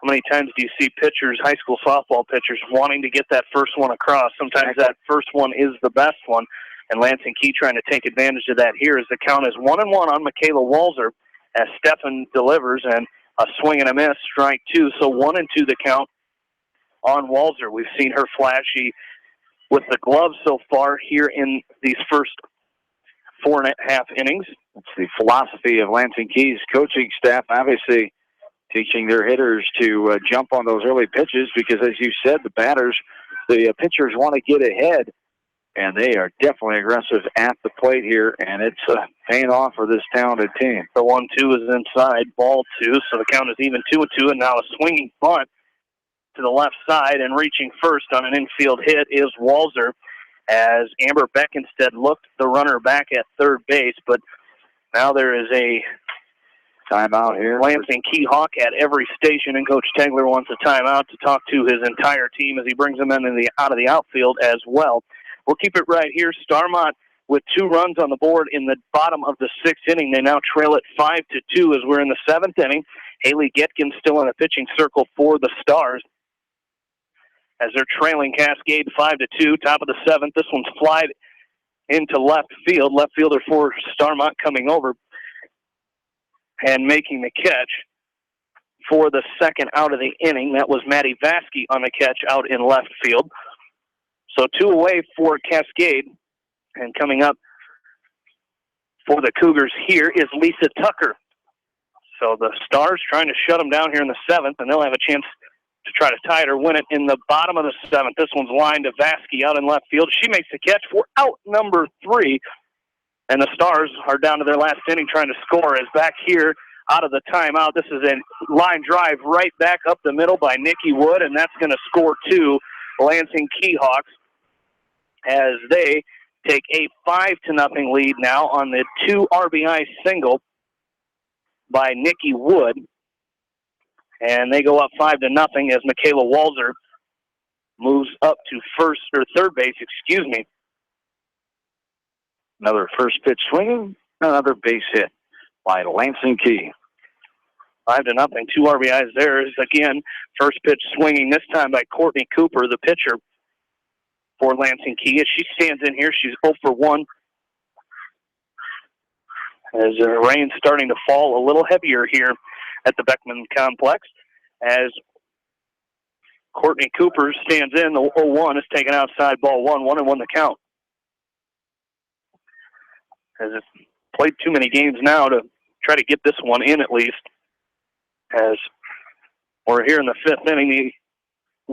[SPEAKER 9] How many times do you see pitchers, high school softball pitchers, wanting to get that first one across? Sometimes that first one is the best one, and Lansing KEE trying to take advantage of that here as the count is 1-1 on Michaela Walzer as Steffen delivers, and a swing and a miss, strike 2. So 1-2 the count on Walzer. We've seen her flashy with the gloves so far here in these first 4.5 innings.
[SPEAKER 1] It's the philosophy of Lansing KEE's coaching staff, obviously teaching their hitters to jump on those early pitches because, as you said, the pitchers want to get ahead, and they are definitely aggressive at the plate here, and it's paying off for this talented team.
[SPEAKER 9] The 1-2 is inside, ball 2, so the count is even 2-2, and now a swinging bunt to the left side, and reaching first on an infield hit is Walzer, as Amber Beckenstead looked the runner back at third base, but now there is a
[SPEAKER 1] timeout here.
[SPEAKER 9] Lansing KEE Hawk at every station, and Coach Tegler wants a timeout to talk to his entire team as he brings them in out of the outfield as well. We'll keep it right here. Starmont with 2 runs on the board in the bottom of the 6th inning. They now trail it 5-2 as we're in the 7th inning. Haley Getkin still in the pitching circle for the Stars, as they're trailing Cascade 5-2, top of the 7th. This one's flied into left field. Left fielder for Starmont coming over and making the catch for the second out of the inning. That was Maddie Vaskey on the catch out in left field. So 2 away for Cascade. And coming up for the Cougars here is Lisa Tucker. So the Stars trying to shut them down here in the 7th, and they'll have a chance to try to tie it or win it in the bottom of the 7th. This one's lined to Vasky out in left field. She makes the catch for out number 3. And the Stars are down to their last inning trying to score. As back here out of the timeout, this is a line drive right back up the middle by Nikki Wood, and that's going to score 2 Lansing KEE Hawks as they take a 5-0 lead now on the 2 RBI single by Nikki Wood. And they go up 5-0 as Michaela Walzer moves up to third base,
[SPEAKER 1] Another first pitch swinging, another base hit by Lansing KEE.
[SPEAKER 9] 5-0, 2 RBIs there is again first pitch swinging, this time by Courtney Cooper, the pitcher for Lansing KEE. As she stands in here, she's 0 for 1. As the rain's starting to fall a little heavier here at the Beckman complex, as Courtney Cooper stands in, the 0-1 is taken outside, ball 1-1 the count. As it's played too many games now to try to get this one in at least. As we're here in the 5th inning, the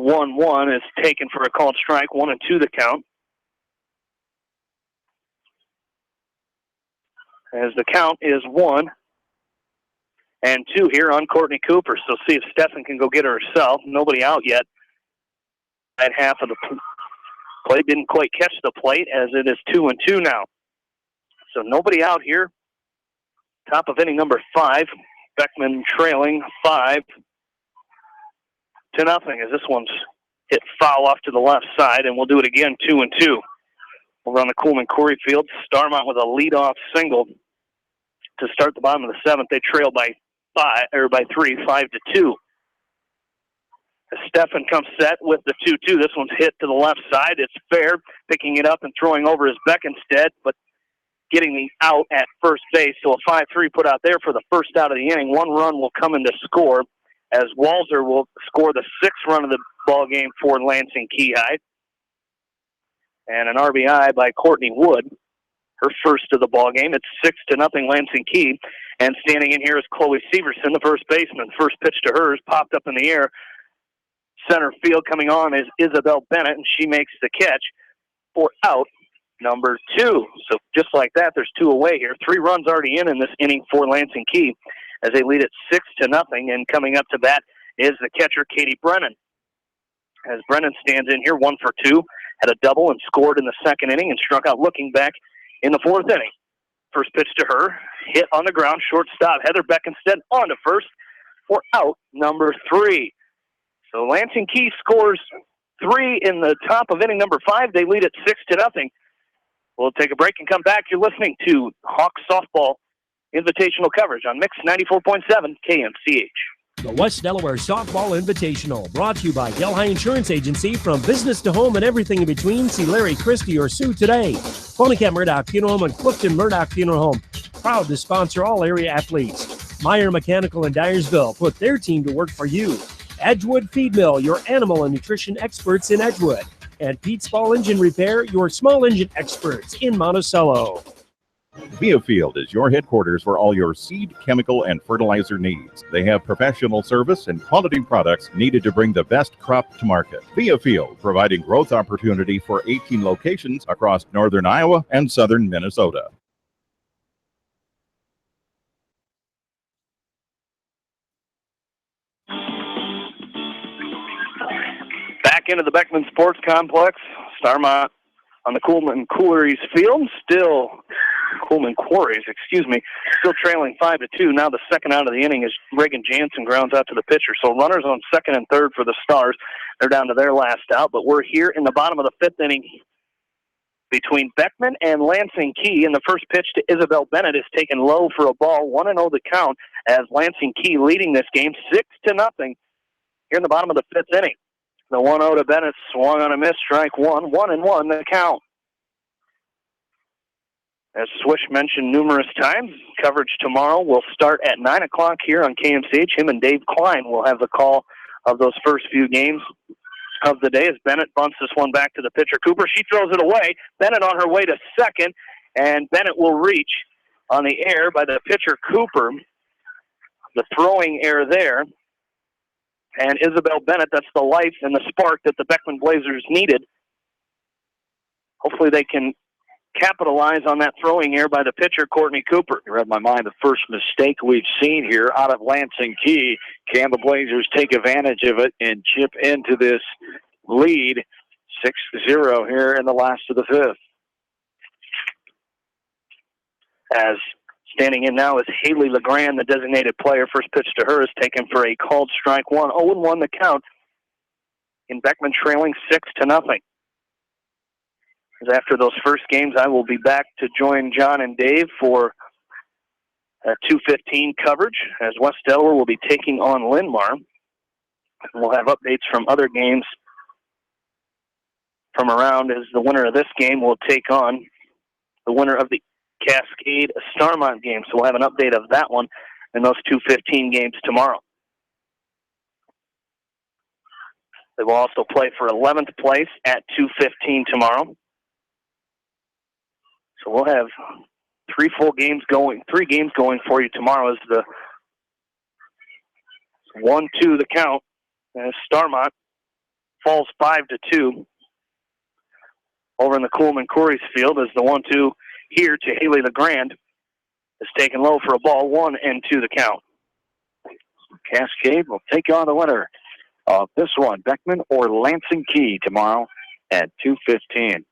[SPEAKER 9] 1-1 is taken for a called strike, 1-2 the count. As the count is 1-2 here on Courtney Cooper. So see if Stefan can go get her herself. Nobody out yet. That half of the plate didn't quite catch the plate as it is 2-2 now. So nobody out here. Top of inning number 5. Beckman trailing 5-0 as this one's hit foul off to the left side, and we'll do it again, 2-2. Over on the Coleman-Corey field, Starmont with a leadoff single to start the bottom of the 7th. They trail by 3, 5-2. As Stefan comes set with the 2-2, this one's hit to the left side. It's fair, picking it up and throwing over is Beckenstead, but getting the out at first base. So a 5-3 put out there for the first out of the inning. 1 run will come in to score as Walzer will score the 6th run of the ball game for Lansing KEE High. And an RBI by Courtney Wood, her first of the ball game. It's 6-0 Lansing KEE. And standing in here is Chloe Severson, the first baseman. First pitch to her is popped up in the air. Center field coming on is Isabel Bennett, and she makes the catch for out number 2. So just like that, there's 2 away here. 3 runs already in this inning for Lansing KEE as they lead it 6-0. And coming up to bat is the catcher, Katie Brennan. As Brennan stands in here, 1 for 2, had a double and scored in the 2nd inning and struck out looking back in the 4th inning. First pitch to her, hit on the ground, shortstop Heather Beckenstead on to first for out number 3. So Lansing KEE scores 3 in the top of inning number 5. They lead it 6-0. We'll take a break and come back. You're listening to Hawks Softball Invitational coverage on Mix 94.7 KMCH.
[SPEAKER 5] The West Delaware Softball Invitational, brought to you by Delhi Insurance Agency. From business to home and everything in between, see Larry Christie or Sue today. Ponycat Murdoch Funeral Home and Clifton Murdoch Funeral Home, proud to sponsor all area athletes. Meyer Mechanical in Dyersville, put their team to work for you. Edgewood Feed Mill, your animal and nutrition experts in Edgewood. And Pete's Ball Engine Repair, your small engine experts in Monticello.
[SPEAKER 16] Beafield is your headquarters for all your seed, chemical, and fertilizer needs. They have professional service and quality products needed to bring the best crop to market. Beafield, providing growth opportunity for 18 locations across northern Iowa and southern Minnesota.
[SPEAKER 9] Back into the Beckman Sports Complex. Starmont on the Coleman Quarries field. Still trailing 5-2. Now the 2nd out of the inning is Reagan Jansen grounds out to the pitcher. So runners on 2nd and 3rd for the Stars. They're down to their last out, but we're here in the bottom of the 5th inning between Beckman and Lansing KEE, and the first pitch to Isabel Bennett is taken low for a ball. 1-0 the count as Lansing KEE leading this game 6-0 here in the bottom of the 5th inning. The 1-0 to Bennett swung on a miss, strike 1, 1-1 the count. As Swish mentioned numerous times, coverage tomorrow will start at 9 o'clock here on KMCH. Him and Dave Klein will have the call of those first few games of the day as Bennett bunts this one back to the pitcher, Cooper. She throws it away. Bennett on her way to second, and Bennett will reach on the air by the pitcher, Cooper. The throwing error there And Isabel Bennett, that's the life and the spark that the Beckman Blazers needed. Hopefully they can capitalize on that throwing error by the pitcher, Courtney Cooper.
[SPEAKER 1] You read my mind, the first mistake we've seen here out of Lansing KEE. Can the Blazers take advantage of it and chip into this lead? 6-0 here in the last of the fifth.
[SPEAKER 9] As standing in now is Haley LeGrand, the designated player. First pitch to her is taken for a called strike one. 0-1 the count. In Beckman trailing 6-0. As after those first games, I will be back to join John and Dave for 2:15 coverage, as West Delaware will be taking on Linn-Mar. We'll have updates from other games from around, as the winner of this game will take on the winner of the Cascade Starmont game. So we'll have an update of that one in those 2:15 games tomorrow. They will also play for 11th place at 2:15 tomorrow. So we'll have three games going for you tomorrow as the 1-2 the count. As Starmont falls 5-2 over in the Coolman Corey's field, as the 1-2 here to Haley LeGrand is taken low for a ball. 1-2 the count.
[SPEAKER 1] Cascade will take on the winner of this one, Beckman or Lansing KEE, tomorrow at 2:15.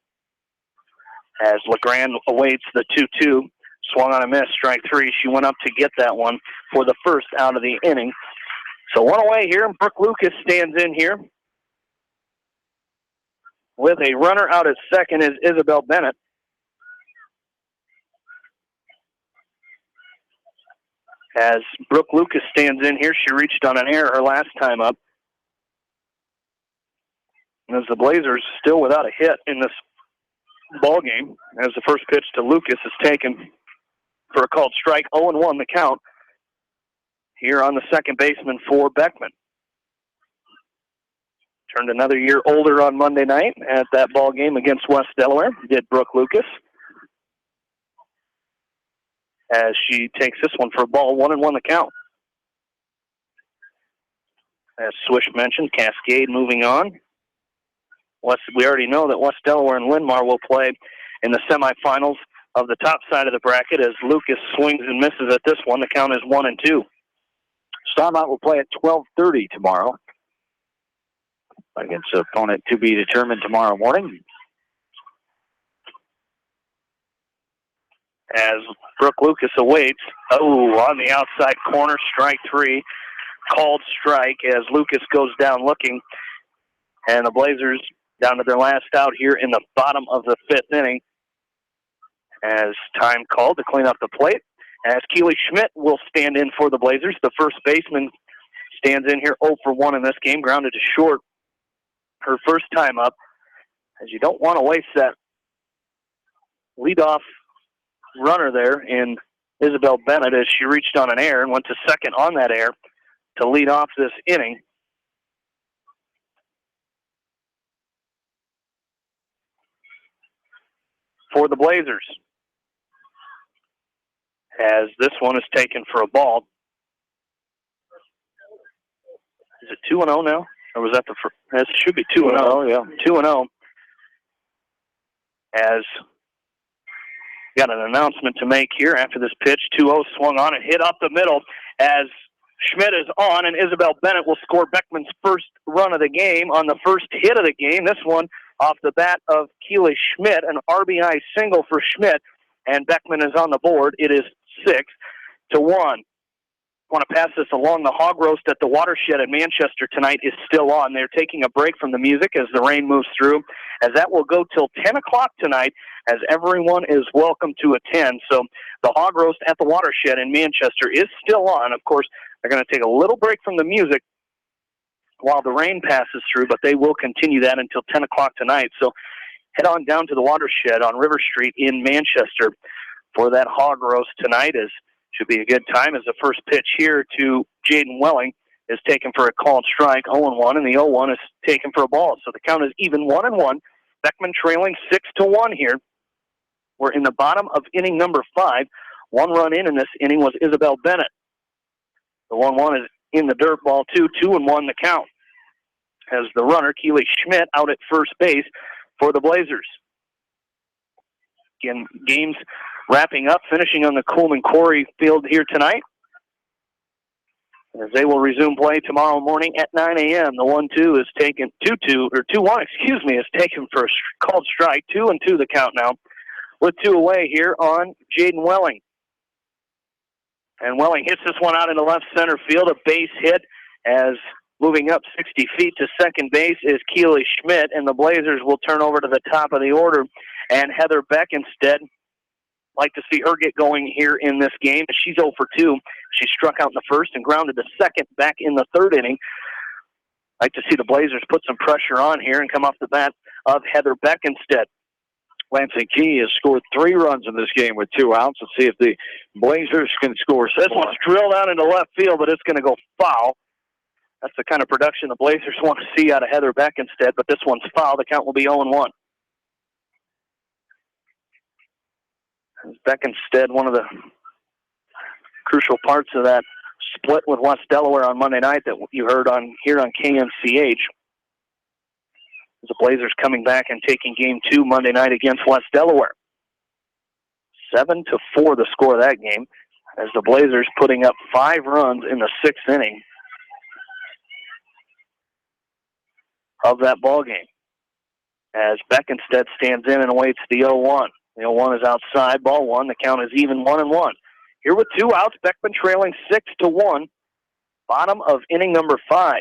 [SPEAKER 9] As LeGrand awaits the 2-2, swung on a miss, strike three. She went up to get that one for the first out of the inning. So one away here, and Brooke Lucas stands in here. With a runner out at second is Isabel Bennett. As Brooke Lucas stands in here, she reached on an error her last time up. And as the Blazers still without a hit in this ball game, as the first pitch to Lucas is taken for a called strike. 0-1 the count here on the second baseman for Beckman. Turned another year older on Monday night at that ball game against West Delaware, did Brooke Lucas. As she takes this one for a ball. 1-1 the count. As Swish mentioned, Cascade moving on. We already know that West Delaware and Linn-Mar will play in the semifinals of the top side of the bracket, as Lucas swings and misses at this one. The count is 1-2.
[SPEAKER 1] Starmont will play at 12:30 tomorrow against an opponent to be determined tomorrow morning.
[SPEAKER 9] As Brooke Lucas awaits, on the outside corner, strike three, called strike as Lucas goes down looking. And the Blazers down to their last out here in the bottom of the fifth inning, as time called to clean up the plate. As Keely Schmidt will stand in for the Blazers. The first baseman stands in here 0-for-1 in this game, grounded to short her first time up, as you don't want to waste that leadoff runner there in Isabel Bennett, as she reached on an error and went to second on that error to lead off this inning. For the Blazers, as this one is taken for a ball. Is it 2-0 now? Or was that the first? It should be 2-0.
[SPEAKER 1] Yeah.
[SPEAKER 9] 2-0. As got an announcement to make here after this pitch. 2-0 swung on and hit up the middle as Schmidt is on, and Isabel Bennett will score Beckman's first run of the game on the first hit of the game. This one off the bat of Keely Schmidt, an RBI single for Schmidt, and Beckman is on the board. It is 6-1. I want to pass this along. The hog roast at the Watershed in Manchester tonight is still on. They're taking a break from the music as the rain moves through, as that will go till 10 o'clock tonight, as everyone is welcome to attend. So the hog roast at the Watershed in Manchester is still on. Of course, they're going to take a little break from the music while the rain passes through, but they will continue that until 10 o'clock tonight. So head on down to the Watershed on River Street in Manchester for that hog roast tonight. Should be a good time, as the first pitch here to Jaden Welling is taken for a called strike, 0-1, and the 0-1 is taken for a ball. So the count is even 1-1. Beckman trailing 6-1 here. We're in the bottom of inning number 5. One run in this inning was Isabel Bennett. The 1-1 is in the dirt ball, 2-1 the count. As the runner, Keely Schmidt, out at first base for the Blazers. Again, games wrapping up, finishing on the Coleman Quarry field here tonight. As they will resume play tomorrow morning at 9 a.m. The 1-2 is taken, 2-1, is taken for a called strike. 2-2 the count now, with 2 away here on Jaden Welling. And Welling hits this one out into left center field, a base hit, as moving up 60 feet to second base is Keely Schmidt, and the Blazers will turn over to the top of the order. And Heather Beck instead, like to see her get going here in this game. She's 0 for 2. She struck out in the first and grounded to second back in the third inning. Like to see the Blazers put some pressure on here and come off the bat of Heather Beck instead.
[SPEAKER 1] Lansing Key has scored 3 runs in this game with 2 outs. Let's see if the Blazers can score.
[SPEAKER 9] This one's drilled out into left field, but it's going to go foul. That's the kind of production the Blazers want to see out of Heather Beck instead, but this one's foul. The count will be 0-1. Beck instead, one of the crucial parts of that split with West Delaware on Monday night that you heard here on KNCH. The Blazers coming back and taking game 2 Monday night against West Delaware. 7-4 the score of that game, as the Blazers putting up 5 runs in the 6th inning of that ball game. As Beck instead stands in and awaits the 0-1. The 0-1 is outside, ball 1. The count is even 1-1. Here with 2 outs, Beckman trailing 6-1. Bottom of inning number 5.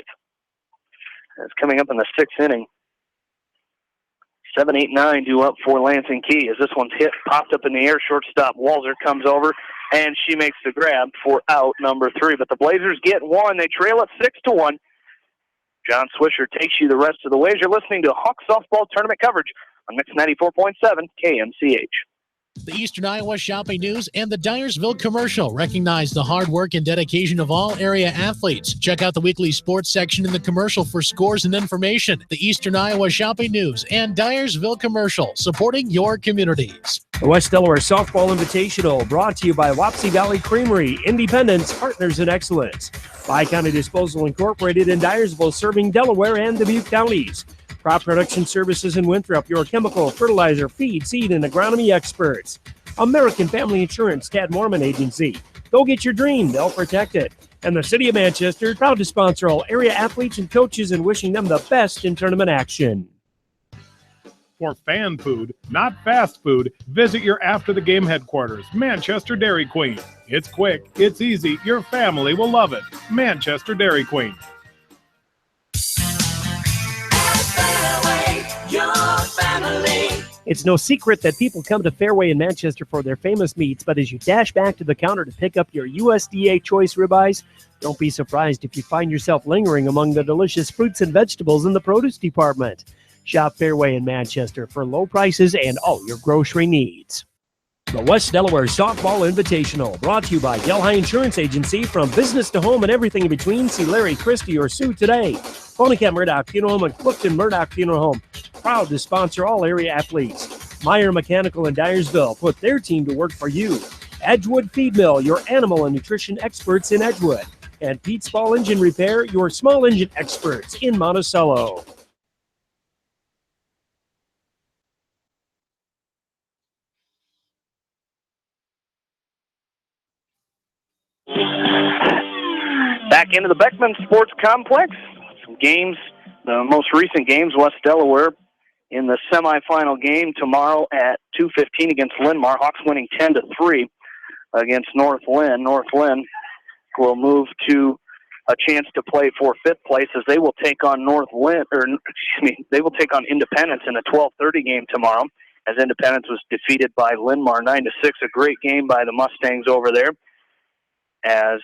[SPEAKER 9] It's coming up in the 6th inning. 7-8-9 due up for Lansing Key. As this one's hit, popped up in the air, shortstop Walzer comes over, and she makes the grab for out number 3. But the Blazers get 1. They trail it 6-1. John Swisher takes you the rest of the way. You're listening to Hawk Softball Tournament coverage on Mix 94.7 KMCH.
[SPEAKER 7] The Eastern Iowa Shopping News and the Dyersville Commercial recognize the hard work and dedication of all area athletes. Check out the weekly sports section in the commercial for scores and information. The Eastern Iowa Shopping News and Dyersville Commercial, supporting your communities.
[SPEAKER 5] The West Delaware Softball Invitational, brought to you by Wapsie Valley Creamery, Independence, Partners in Excellence. Bi-County Disposal Incorporated in Dyersville, serving Delaware and Dubuque counties. Crop Production Services in Winthrop, your chemical, fertilizer, feed, seed, and agronomy experts. American Family Insurance, Tad Mormon Agency. Go get your dream, they'll protect it. And the City of Manchester, proud to sponsor all area athletes and coaches and wishing them the best in tournament action.
[SPEAKER 6] For fan food, not fast food, visit your after-the-game headquarters, Manchester Dairy Queen. It's quick, it's easy, your family will love it. Manchester Dairy Queen.
[SPEAKER 5] It's no secret that people come to Fairway in Manchester for their famous meats, but as you dash back to the counter to pick up your USDA choice ribeyes, don't be surprised if you find yourself lingering among the delicious fruits and vegetables in the produce department. Shop Fairway in Manchester for low prices and all your grocery needs. The West Delaware Softball Invitational, brought to you by Delhi Insurance Agency. From business to home and everything in between, see Larry Christie or Sue today. Ponycat Murdoch Funeral Home and Clifton Murdoch Funeral Home, proud to sponsor all area athletes. Meyer Mechanical in Dyersville, put their team to work for you. Edgewood Feed Mill, your animal and nutrition experts in Edgewood. And Pete's Ball Engine Repair, your small engine experts in Monticello.
[SPEAKER 9] Back into the Beckman Sports Complex. Some games, the most recent games, West Delaware in the semifinal game tomorrow at 2:15 against Linn-Mar. Hawks winning 10-3 against North Linn. North Linn will move to a chance to play for 5th place as they will take on they will take on Independence in the 12:30 game tomorrow, as Independence was defeated by Linn-Mar 9-6. A great game by the Mustangs over there. As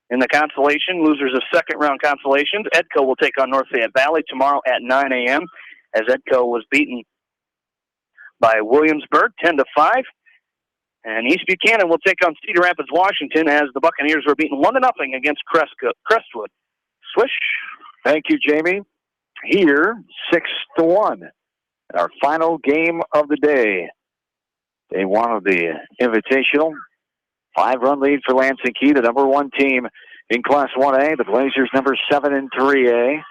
[SPEAKER 9] in the consolation, losers of second-round consolations, Edco will take on North Fayette Valley tomorrow at 9 a.m. as Edco was beaten by Williamsburg 10-5. And East Buchanan will take on Cedar Rapids, Washington, as the Buccaneers were beaten 1-0 against Crestwood. Swish.
[SPEAKER 1] Thank you, Jamie. Here, 6-1. Our final game of the day. Day 1 of the Invitational. 5-run lead for Lansing Key, the number 1 team in Class 1A. The Blazers number 7 in 3A.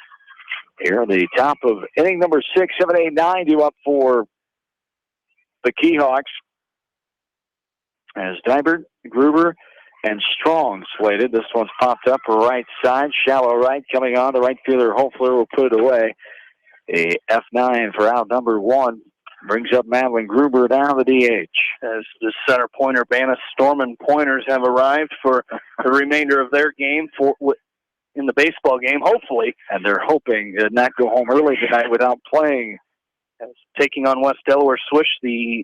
[SPEAKER 1] Here at the top of inning number 6, 7, 8, 9 due up for the KEE Hawks. As Dybert, Gruber, and Strong slated. This one's popped up right side, shallow right, coming on. The right fielder, Hofler, will put it away. A F9 for out number 1. Brings up Madeline Gruber down the DH.
[SPEAKER 9] As the center pointer, Bannis Storman Pointers have arrived for the remainder of their game in the baseball game, hopefully.
[SPEAKER 1] And they're hoping to not go home early tonight without playing.
[SPEAKER 9] As taking on West Delaware Swish,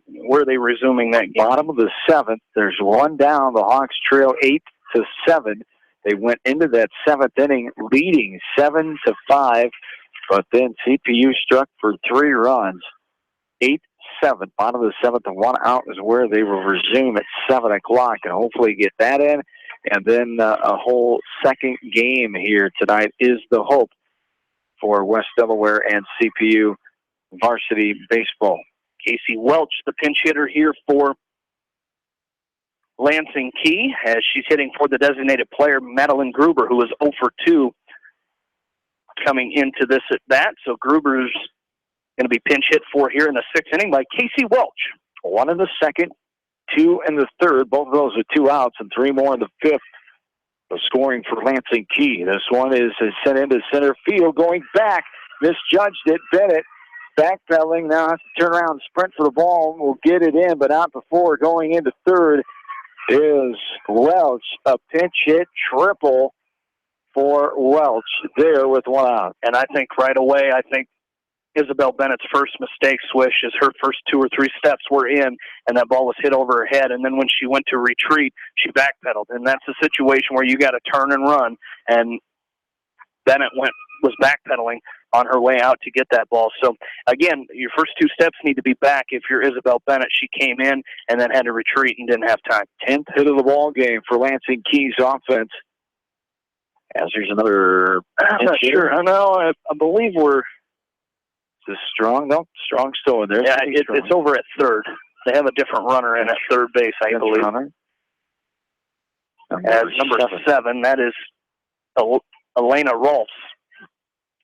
[SPEAKER 9] where are they resuming that game?
[SPEAKER 1] Bottom of the 7th. There's one down. The Hawks trail 8-7. They went into that 7th inning leading 7-5, but then CPU struck for 3 runs. 8-7. Bottom of the 7th and 1 out is where they will resume at 7 o'clock and hopefully get that in. And then a whole second game here tonight is the hope for West Delaware and CPU varsity baseball.
[SPEAKER 9] Casey Welch, the pinch hitter here for Lansing KEE, as she's hitting for the designated player, Madeline Gruber, who is 0 for 2 coming into this at bat. So Gruber's going to be pinch hit for here in the 6th inning by Casey Welch.
[SPEAKER 1] 1 in the 2nd, 2 in the 3rd. Both of those with 2 outs and 3 more in the 5th. The scoring for Lansing KEE. This one is sent into center field, going back. Misjudged it. Bennett backpedaling, now has to turn around and sprint for the ball. Will get it in, but not before going into 3rd is Welch. A pinch hit triple for Welch there with 1 out.
[SPEAKER 9] And I think right away, Isabel Bennett's first mistake, Swish, is her first 2 or 3 steps were in, and that ball was hit over her head. And then when she went to retreat, she backpedaled. And that's a situation where you got to turn and run. And Bennett was backpedaling on her way out to get that ball. So, again, your first 2 steps need to be back. If you're Isabel Bennett, she came in and then had to retreat and didn't have time.
[SPEAKER 1] 10th hit of the ball game for Lansing KEE's offense. As there's another...
[SPEAKER 9] I'm not sure. I know. I believe we're...
[SPEAKER 1] Is this Strong? No, Strong's still in there.
[SPEAKER 9] Yeah, it's over at 3rd. They have a different runner in at 3rd base, I believe.
[SPEAKER 1] Runner.
[SPEAKER 9] As number 7, that is Elena Rolfs.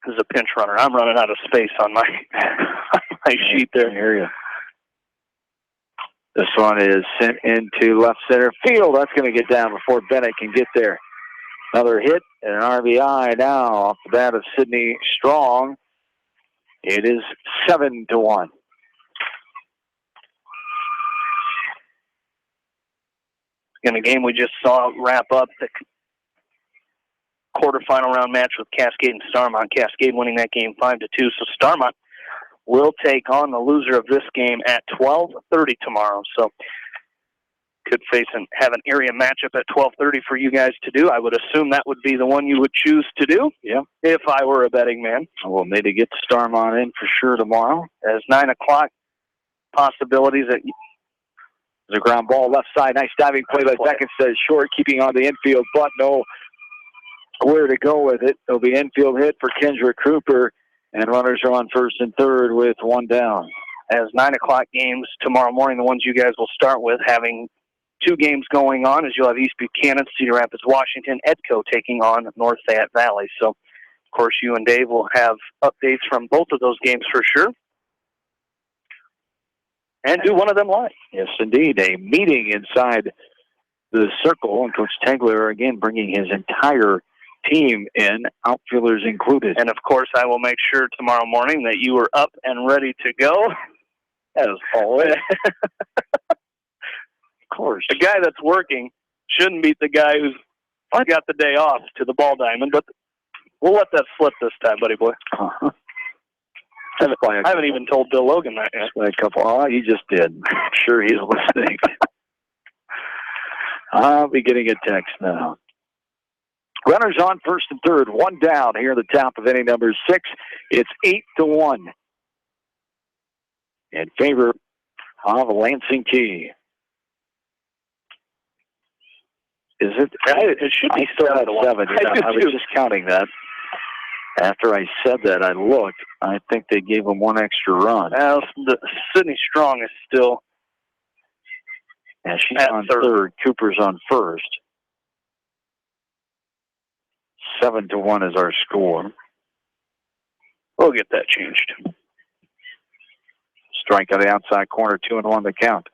[SPEAKER 9] Is a pinch runner. I'm running out of space on my sheet there.
[SPEAKER 1] I hear you. This one is sent into left center field. That's going to get down before Bennett can get there. Another hit and an RBI now off the bat of Sydney Strong. It is 7-1.
[SPEAKER 9] In a game we just saw wrap up, the quarterfinal round match with Cascade and Starmont. Cascade winning that game 5-2. So Starmont will take on the loser of this game at 12:30 tomorrow. So could have an area matchup at 12:30 for you guys to do. I would assume that would be the one you would choose to do.
[SPEAKER 1] Yeah.
[SPEAKER 9] If I were a betting man.
[SPEAKER 1] We'll need to get Starmont in for sure tomorrow.
[SPEAKER 9] As 9 o'clock possibilities at
[SPEAKER 1] there's a ground ball left side. Nice diving play by Beckett, says short, keeping on the infield, but no where to go with it. It'll be infield hit for Kendra Cooper, and runners are on 1st and 3rd with 1 down.
[SPEAKER 9] As 9 o'clock games tomorrow morning, the ones you guys will start with, having 2 games going on, as you'll have East Buchanan, Cedar Rapids, Washington, Edco taking on North Fayette Valley. So, of course, you and Dave will have updates from both of those games for sure. And do one of them live.
[SPEAKER 1] Yes, indeed. A meeting inside the circle, and Coach Tegler, again, bringing his entire team in, outfielders included.
[SPEAKER 9] And, of course, I will make sure tomorrow morning that you are up and ready to go.
[SPEAKER 1] As always. Of course.
[SPEAKER 9] The guy that's working shouldn't beat the guy who's got the day off to the ball diamond, but we'll let that slip this time, buddy boy.
[SPEAKER 1] Uh-huh.
[SPEAKER 9] I haven't even told Bill Logan that yet.
[SPEAKER 1] You just did. I'm sure he's listening. I'll be getting a text now. Runners on 1st and 3rd, 1 down here at the top of inning number 6. It's 8-1 in favor of Lansing KEE. Is it?
[SPEAKER 9] It should be
[SPEAKER 1] still at 7. I was just counting that. After I said that, I looked. I think they gave him 1 extra run.
[SPEAKER 9] Now, Sydney Strong is still
[SPEAKER 1] and she's on 3rd. Cooper's on 1st. 7-1 is our score.
[SPEAKER 9] We'll get that changed.
[SPEAKER 1] Strike on the outside corner, 2-1 the count.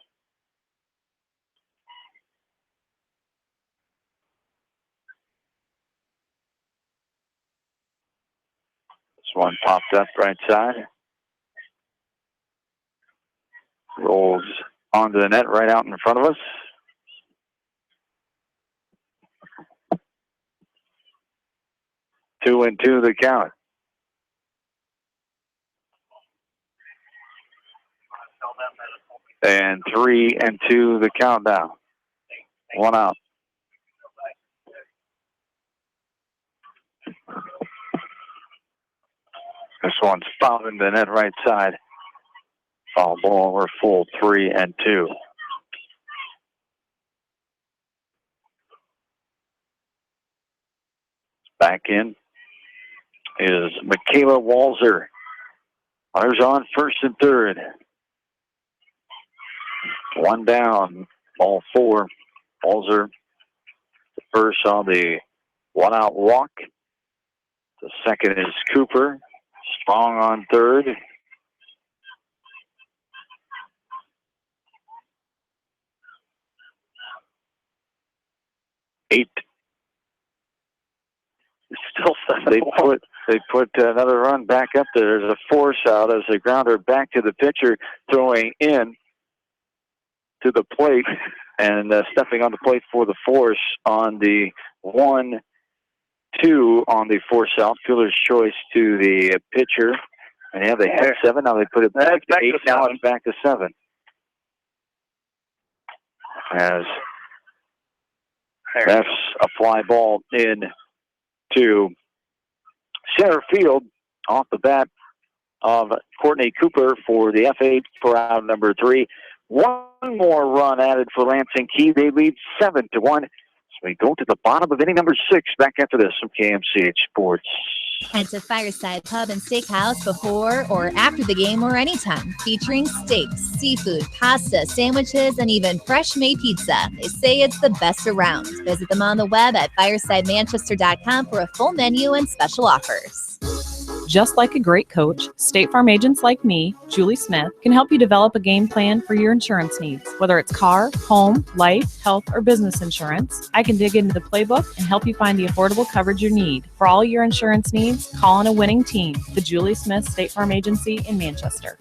[SPEAKER 1] This one popped up right side. Rolls onto the net right out in front of us. Two and two the count. And 3-2 the count now. One out. This one's fouled in the net right side. Foul ball, we're full 3-2. Back in is Michaela Walzer. Others on first and third. One down, ball four. Walzer first on the one-out walk. The second is Cooper. Strong on third. Eight.
[SPEAKER 9] Still 7-1.
[SPEAKER 1] They put another run back up there. There's a force out as they ground her back to the pitcher, throwing in to the plate and stepping on the plate for the force on the 1-2 on the force out. Fielder's choice to the pitcher. And yeah, they had 7. Now they put it back to 8. Now it's back to 7. As that's a fly ball in to center field off the bat of Courtney Cooper for the F8 for out number 3. One more run added for Lansing KEE. They lead 7-1. So we go to the bottom of inning number 6. Back after this from KMCH Sports.
[SPEAKER 14] Head to Fireside Pub and Steakhouse before or after the game or anytime, featuring steaks, seafood, pasta, sandwiches, and even fresh-made pizza. They say it's the best around. Visit them on the web at firesidemanchester.com for a full menu and special offers.
[SPEAKER 17] Just like a great coach, State Farm agents like me, Julie Smith, can help you develop a game plan for your insurance needs. Whether it's car, home, life, health, or business insurance, I can dig into the playbook and help you find the affordable coverage you need. For all your insurance needs, call on a winning team. The Julie Smith State Farm Agency in Manchester.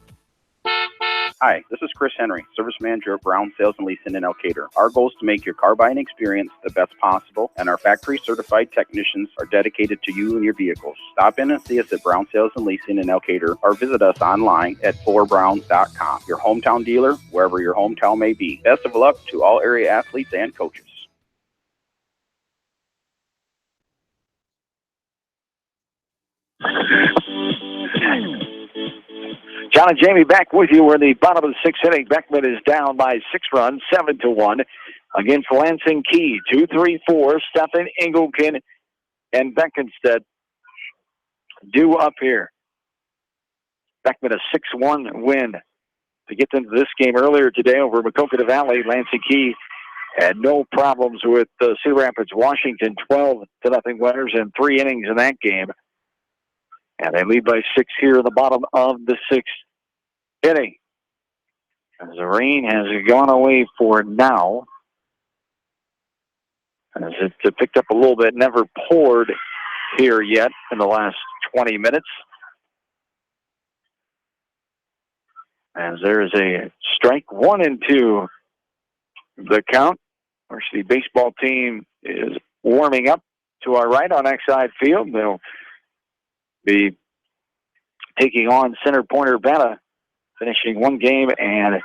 [SPEAKER 18] Hi, this is Chris Henry, Service Manager of Brown Sales and Leasing in Elkader. Our goal is to make your car buying experience the best possible, and our factory-certified technicians are dedicated to you and your vehicles. Stop in and see us at Brown Sales and Leasing in Elkader, or visit us online at fullerbrowns.com. Your hometown dealer, wherever your hometown may be. Best of luck to all area athletes and coaches.
[SPEAKER 1] John and Jamie back with you. We're in the bottom of the 6th inning. Beckman is down by 6 runs, 7-1. Again for Lansing KEE, 2-3-4. Stefan, Engelken, and Beckenstead due up here. Beckman a 6-1 win to get into this game earlier today over Macocata Valley. Lansing KEE had no problems with Cedar Rapids, Washington, 12-0 winners in 3 innings in that game. And they lead by 6 here in the bottom of the 6th inning. As the rain has gone away for now. As it picked up a little bit, never poured here yet in the last 20 minutes. As there is a strike, 1-2 the count. Of course, the baseball team is warming up to our right on Exide Field. They'll be taking on Center Point Urbana, finishing one game and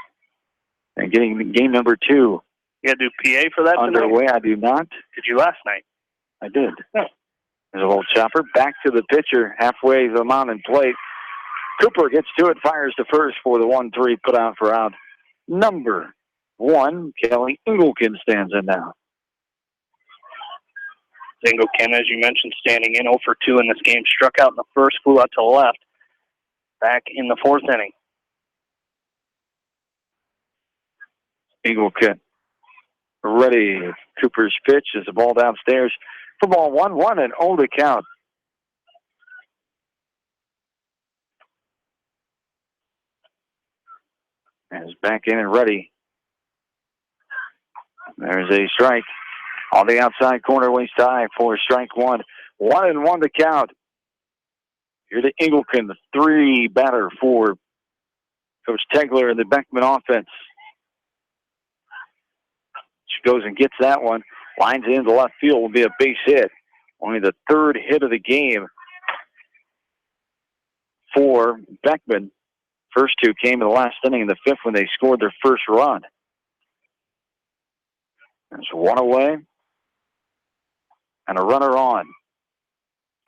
[SPEAKER 1] getting game number 2.
[SPEAKER 9] You got to do PA for that
[SPEAKER 1] underway.
[SPEAKER 9] tonight?
[SPEAKER 1] I do not.
[SPEAKER 9] Did you last night?
[SPEAKER 1] I did. There's a little chopper. Back to the pitcher, halfway to the mound and plate. Cooper gets to it, fires to first for the 1-3, put out for out number 1. Kelly Engelken stands in now.
[SPEAKER 9] Engelken, as you mentioned, standing in 0 for 2 in this game. Struck out in the first, flew out to the left. Back in the 4th inning.
[SPEAKER 1] Engelken ready. Cooper's pitch is the ball downstairs. For ball 1-1 and 0 to count. And is back in and ready. There's a strike on the outside corner, waist high for strike one. 1-1 to count. Here to Engelken, the 3 batter for Coach Tegler and the Beckman offense. She goes and gets that one. Lines it into left field, will be a base hit. Only the 3rd hit of the game for Beckman. First 2 came in the last inning, in the 5th when they scored their first run. There's 1 away and a runner on.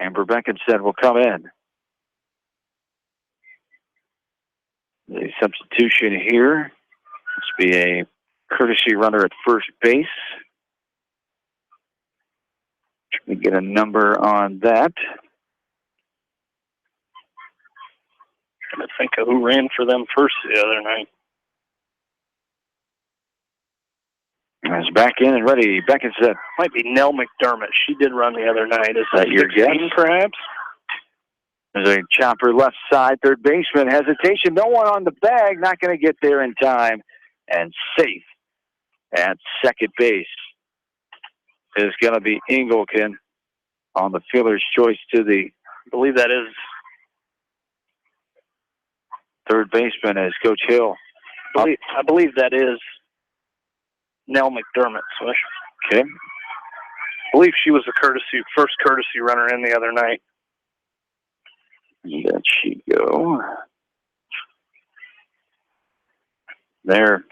[SPEAKER 1] Amber Beckenstead will come in. The substitution here. This will be a courtesy runner at first base. Trying to get a number on that.
[SPEAKER 9] Trying to think of who ran for them first the other night.
[SPEAKER 1] Is back in and ready. Beckenstead.
[SPEAKER 9] Might be Nell McDermott. She did run the other night. Is
[SPEAKER 1] that your
[SPEAKER 9] 16,
[SPEAKER 1] guess?
[SPEAKER 9] Perhaps?
[SPEAKER 1] There's a chopper left side. Third baseman. Hesitation. No one on the bag. Not going to get there in time. And safe at second base is going to be Engelken on the fielder's choice to the,
[SPEAKER 9] I believe that is
[SPEAKER 1] third baseman as Coach Hill.
[SPEAKER 9] I believe that is Nell McDermott, Swish.
[SPEAKER 1] Okay.
[SPEAKER 9] I believe she was the first courtesy runner in the other night.
[SPEAKER 1] Let she go. There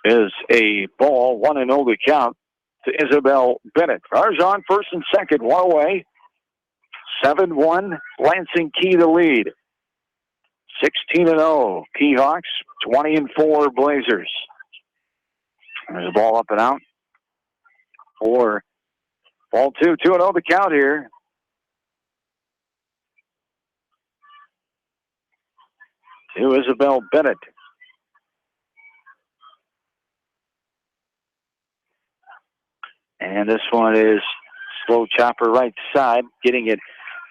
[SPEAKER 1] is a ball, 1-0 to count to Isabel Bennett. Runners on first and second, 1 away. 7-1, Lansing KEE the lead. 16-0, KEE Hawks, 20-4 Blazers. There's a ball up and out for ball 2. 2-0 to count here. To Isabel Bennett. And this one is slow chopper right side, getting it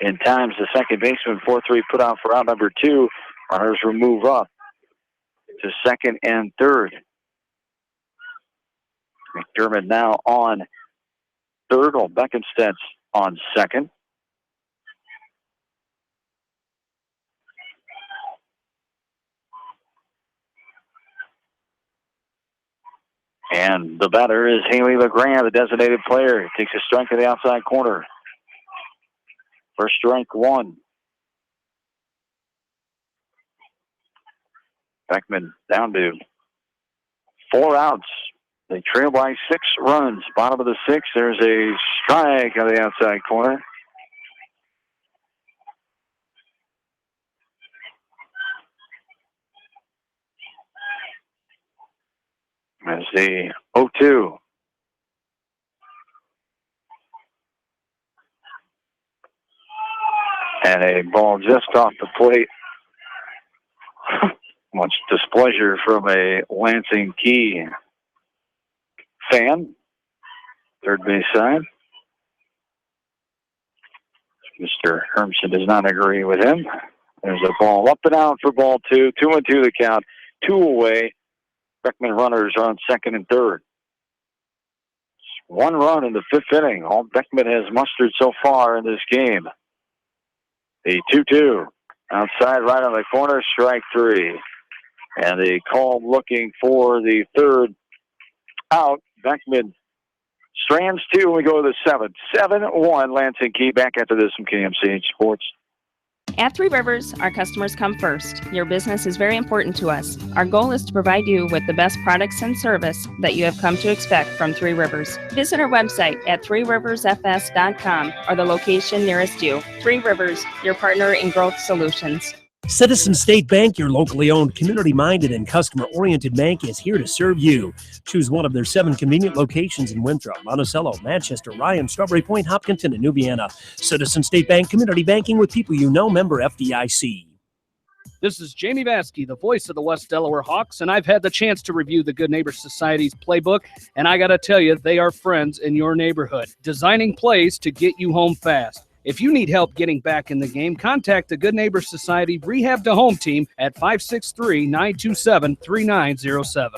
[SPEAKER 1] in times the second baseman. 4-3 put out for out number 2. Runners will move up to second and third. McDermott now on third, while Beckensted's on second. And the batter is Haley LeGrand, the designated player. Takes a strike to the outside corner. First strike, 1. Beckman down to 4 outs. They trail by 6 runs. Bottom of the 6th, there's a strike on the outside corner. There's the 0-2. And a ball just off the plate. Much displeasure from a Lansing KEE fan. Third base side. Mr. Hermson does not agree with him. There's a ball up and out for ball 2. 2-2 the count. 2 away. Beckman runners are on second and third. 1 run in the 5th inning. All Beckman has mustered so far in this game. The 2-2. Outside right on the corner, strike 3. And the call looking for the third out. Beckman strands 2 and we go to the 7th. 7-1 Lansing KEE. Back after this from KMCH Sports.
[SPEAKER 3] At Three Rivers, our customers come first. Your business is very important to us. Our goal is to provide you with the best products and service that you have come to expect from Three Rivers. Visit our website at threeriversfs.com or the location nearest you. Three Rivers, your partner in growth solutions.
[SPEAKER 5] Citizen State Bank, your locally owned, community-minded, and customer-oriented bank, is here to serve you. Choose one of their 7 convenient locations in Winthrop, Monticello, Manchester, Ryan, Strawberry Point, Hopkinton, and Nubiana. Citizen State Bank, community banking with people you know, member FDIC.
[SPEAKER 8] This is Jamie Vaskey, the voice of the West Delaware Hawks, and I've had the chance to review the Good Neighbor Society's playbook, and I got to tell you, they are friends in your neighborhood, designing plays to get you home fast. If you need help getting back in the game, contact the Good Neighbor Society Rehab to Home team at 563-927-3907.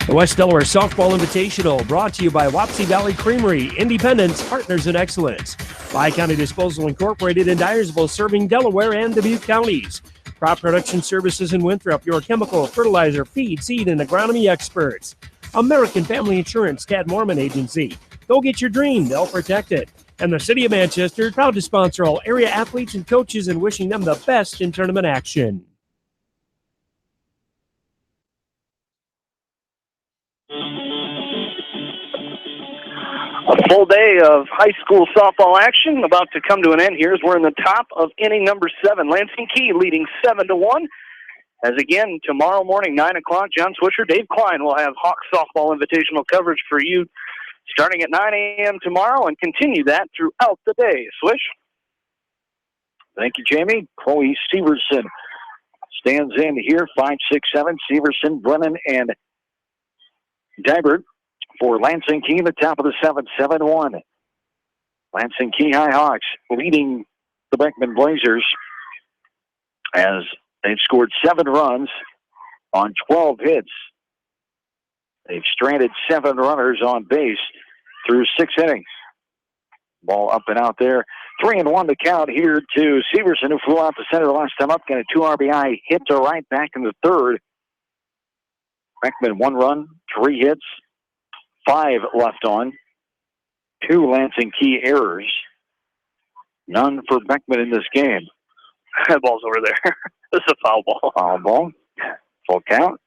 [SPEAKER 5] The West Delaware Softball Invitational brought to you by Wapsie Valley Creamery, Independence, Partners in Excellence. Bi-County Disposal Incorporated in Dyersville, serving Delaware and Dubuque counties. Crop Production Services in Winthrop, your chemical, fertilizer, feed, seed, and agronomy experts. American Family Insurance, Tad Mormon Agency. Go get your dream, they'll protect it. And the City of Manchester, proud to sponsor all area athletes and coaches and wishing them the best in tournament action.
[SPEAKER 9] A full day of high school softball action about to come to an end here as we're in the top of inning number 7. Lansing KEE leading 7-1. As again, tomorrow morning, 9 o'clock, John Swisher, Dave Klein will have Hawk Softball Invitational coverage for you starting at 9 a.m. tomorrow and continue that throughout the day. Swish.
[SPEAKER 1] Thank you, Jamie. Chloe Severson stands in here, 5'6", 7. Severson, Brennan, and Dybert for Lansing KEE, the top of the 7th, 7-1. Lansing KEE High Hawks leading the Beckman Blazers as they've scored 7 runs on 12 hits. They've stranded 7 runners on base through 6 innings. Ball up and out there. 3-1 to count here to Severson, who flew out the center the last time up. Got a 2 RBI hit to right back in the 3rd. Beckman 1 run, 3 hits. 5 left on. 2 Lansing KEE errors. None for Beckman in this game.
[SPEAKER 9] That ball's over there. This is a foul ball.
[SPEAKER 1] Foul ball. Full count.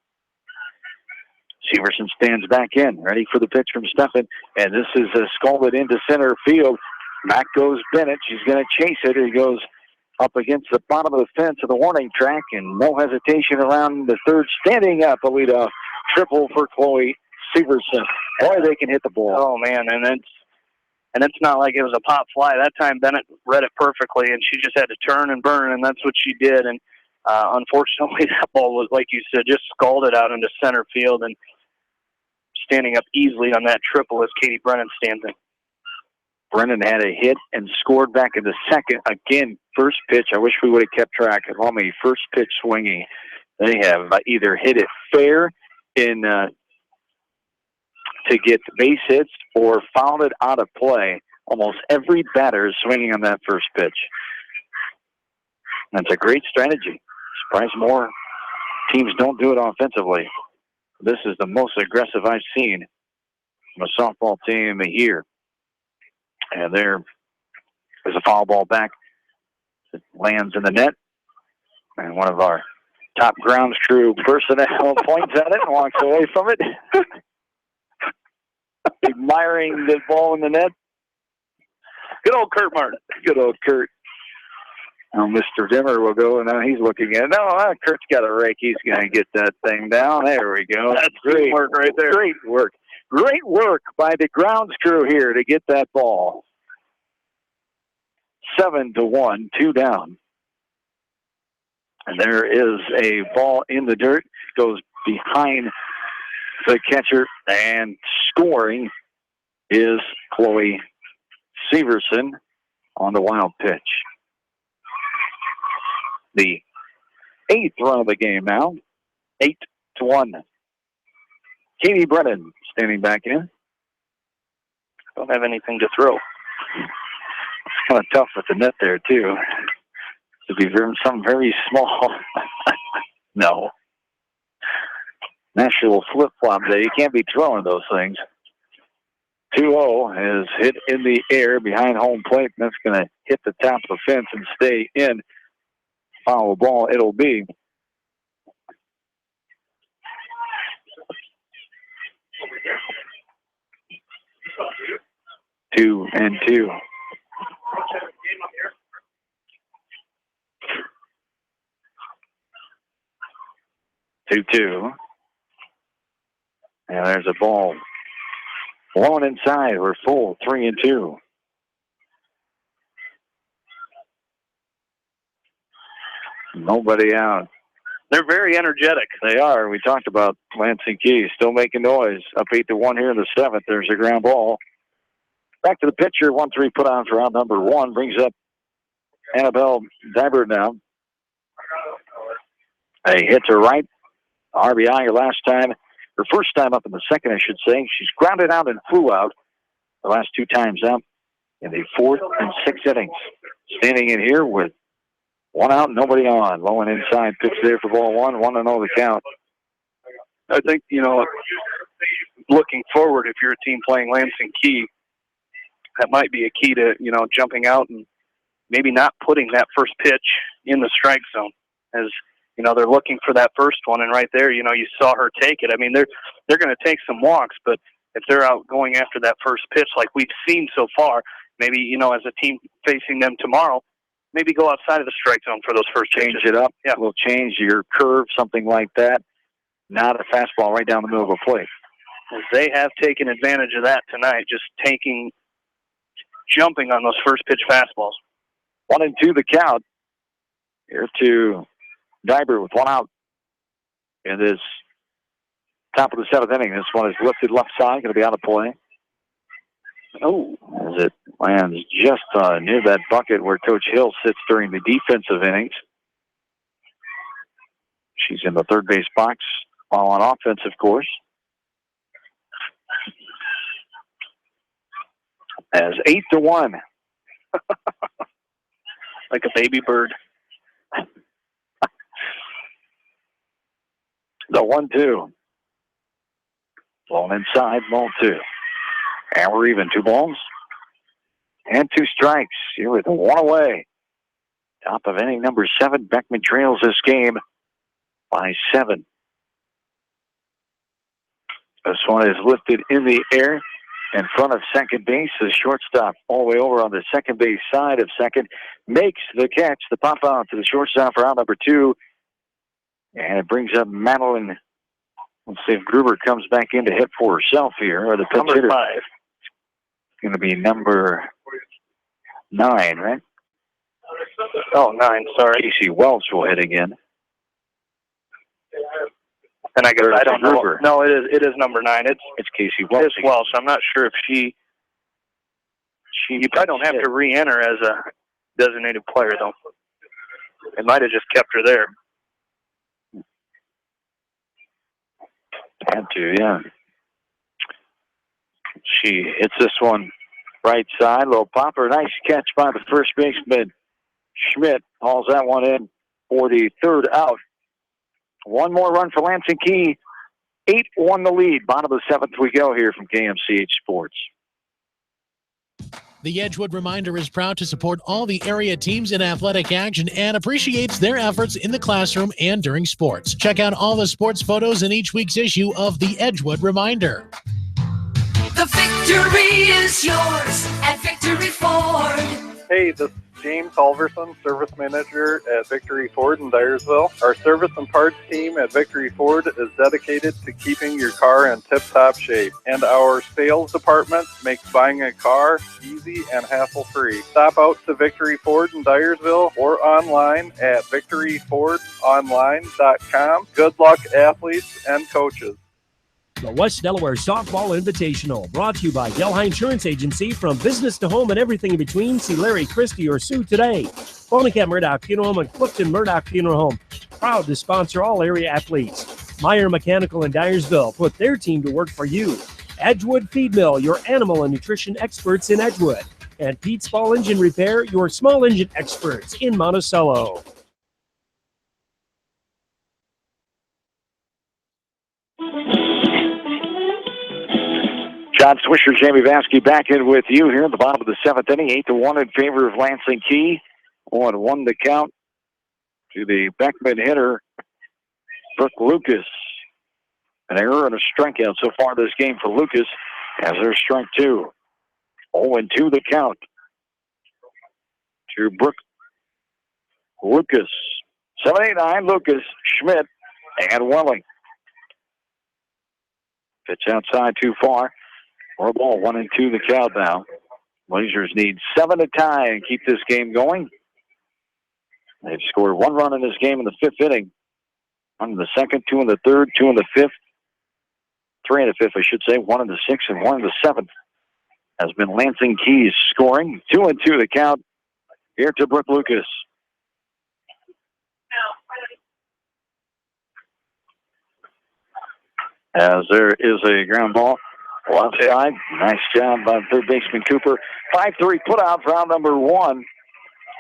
[SPEAKER 1] Severson stands back in, ready for the pitch from Steffen. And this is scalded into center field. Back goes Bennett. She's going to chase it. He goes up against the bottom of the fence of the warning track, and no hesitation around the 3rd. Standing up, a leadoff triple for Chloe Severson. Boy, they can hit the ball.
[SPEAKER 9] Oh, man, and it's not like it was a pop fly. That time Bennett read it perfectly, and she just had to turn and burn, and that's what she did. And unfortunately, that ball was, like you said, just scalded out into center field, and standing up easily on that triple as Katie Brennan stands in.
[SPEAKER 1] Brennan had a hit and scored back in the 2nd. Again, first pitch. I wish we would have kept track of how many first pitch swinging they have. Either hit it fair in to get base hits or fouled it out of play. Almost every batter is swinging on that first pitch. That's a great strategy. Surprised more teams don't do it offensively. This is the most aggressive I've seen from a softball team here. And there is a foul ball back. It lands in the net. And one of our top grounds crew personnel points at it and walks away from it. Admiring the ball in the net.
[SPEAKER 9] Good old Kurt Martin.
[SPEAKER 1] Good old Kurt. Now Mr. Dimmer will go, and now he's looking at it. No, Kurt's got a rake. He's going to get that thing down. There we go.
[SPEAKER 9] That's great work right there.
[SPEAKER 1] Great work. Great work by the grounds crew here to get that ball. 7-1, 2 down. And there is a ball in the dirt. Goes behind the catcher, and scoring is Chloe Severson on the wild pitch. The 8th run of the game now, 8-1. Katie Brennan standing back in.
[SPEAKER 9] Don't have anything to throw.
[SPEAKER 1] It's kind of tough with the net there, too. To be something very small. No. National flip-flop day. You can't be throwing those things. 2-0 is hit in the air behind home plate, and that's going to hit the top of the fence and stay in. Foul ball it'll be. Two and 2. Two. And there's a ball. Blown inside. We're full. 3-2. Nobody out.
[SPEAKER 9] They're very energetic.
[SPEAKER 1] They are. We talked about Lansing KEE still making noise. Up 8-1 here in the 7th. There's a ground ball. Back to the pitcher. 1-3 put on for out number 1. Brings up Annabelle Diber now. A hit to right. RBI her last time. Her first time up in the 2nd, I should say. She's grounded out and flew out the last 2 times out in the 4th and 6th innings. Standing in here with 1 out, nobody on. Low and inside pitch there for ball 1. 1-0 the count.
[SPEAKER 9] I think, looking forward, if you're a team playing Lansing KEE, that might be a key to, jumping out and maybe not putting that first pitch in the strike zone. As, they're looking for that first one, and right there, you saw her take it. I mean, they're going to take some walks, but if they're out going after that first pitch like we've seen so far, maybe, as a team facing them tomorrow, maybe go outside of the strike zone for those first
[SPEAKER 1] change
[SPEAKER 9] pitches.
[SPEAKER 1] it up.
[SPEAKER 9] Yeah.
[SPEAKER 1] We'll change your curve, something like that. Not a fastball right down the middle of the plate.
[SPEAKER 9] They have taken advantage of that tonight, just jumping on those first pitch fastballs.
[SPEAKER 1] 1-2 the count. Here to Diber with 1 out. In this top of the 7th inning. This one is lifted left side, going to be out of play. Oh, as it lands just near that bucket where Coach Hill sits during the defensive innings. She's in the third base box while on offense, of course. As 8-1.
[SPEAKER 9] Like a baby bird.
[SPEAKER 1] The 1-2. Ball inside, ball 2. And we're even. 2 balls and 2 strikes. Here with 1 away. Top of inning number 7. Beckman trails this game by 7. This one is lifted in the air in front of second base. The shortstop all the way over on the second base side of second makes the catch. The pop out to the shortstop for out number 2. And it brings up Madeline. Let's see if Gruber comes back in to hit for herself here. Or the pitch
[SPEAKER 9] Number
[SPEAKER 1] hitter.
[SPEAKER 9] 5.
[SPEAKER 1] Going to be number 9, right?
[SPEAKER 9] Oh, 9, sorry.
[SPEAKER 1] Casey Welch will hit again.
[SPEAKER 9] And I guess I don't know.
[SPEAKER 1] Gruber.
[SPEAKER 9] No, it is number 9. It's
[SPEAKER 1] Casey Welch.
[SPEAKER 9] It's Welsh. I'm not sure if you probably don't have to re-enter as a designated player, though. They might have just kept her there.
[SPEAKER 1] Had to, yeah. She hits this one right side. Little popper. Nice catch by the first baseman. Schmidt hauls that one in for the 3rd out. 1 more run for Lansing KEE. 8-1 the lead. Bottom of the 7th we go here from KMCH Sports.
[SPEAKER 7] The Edgewood Reminder is proud to support all the area teams in athletic action and appreciates their efforts in the classroom and during sports. Check out all the sports photos in each week's issue of the Edgewood Reminder.
[SPEAKER 19] The victory is yours at Victory Ford.
[SPEAKER 20] Hey, this is James Halverson, Service Manager at Victory Ford in Dyersville. Our service and parts team at Victory Ford is dedicated to keeping your car in tip-top shape. And our sales department makes buying a car easy and hassle-free. Stop out to Victory Ford in Dyersville or online at victoryfordonline.com. Good luck, athletes and coaches.
[SPEAKER 5] The West Delaware Softball Invitational, brought to you by Delhi Insurance Agency. From business to home and everything in between, see Larry, Christie, or Sue today. Bonnecat Murdoch Funeral Home and Clifton Murdoch Funeral Home, proud to sponsor all area athletes. Meyer Mechanical in Dyersville, put their team to work for you. Edgewood Feed Mill, your animal and nutrition experts in Edgewood. And Pete's Ball Engine Repair, your small engine experts in Monticello.
[SPEAKER 1] John Swisher, Jamie Vasky back in with you here at the bottom of the 7th inning. 8-1 in favor of Lansing KEE. 1-1 the count to the Beckman hitter, Brooke Lucas. An error and a strikeout so far this game for Lucas as there's strike 2. 0-2 the count to Brooke Lucas. 7-8-9, Lucas, Schmidt, and Welling. Pitch outside too far. Or ball, 1-2 the count now. Blazers need 7 to tie and keep this game going. They've scored 1 run in this game in the 5th inning. 1 in the 2nd, 2 in the 3rd, 2 in the 5th. 3 in the 5th, I should say. 1 in the 6th and 1 in the 7th. Has been Lansing Keys scoring. 2-2 the count here to Brooke Lucas. As there is a ground ball left side. Nice job by third baseman Cooper. 5-3 put out for out number 1.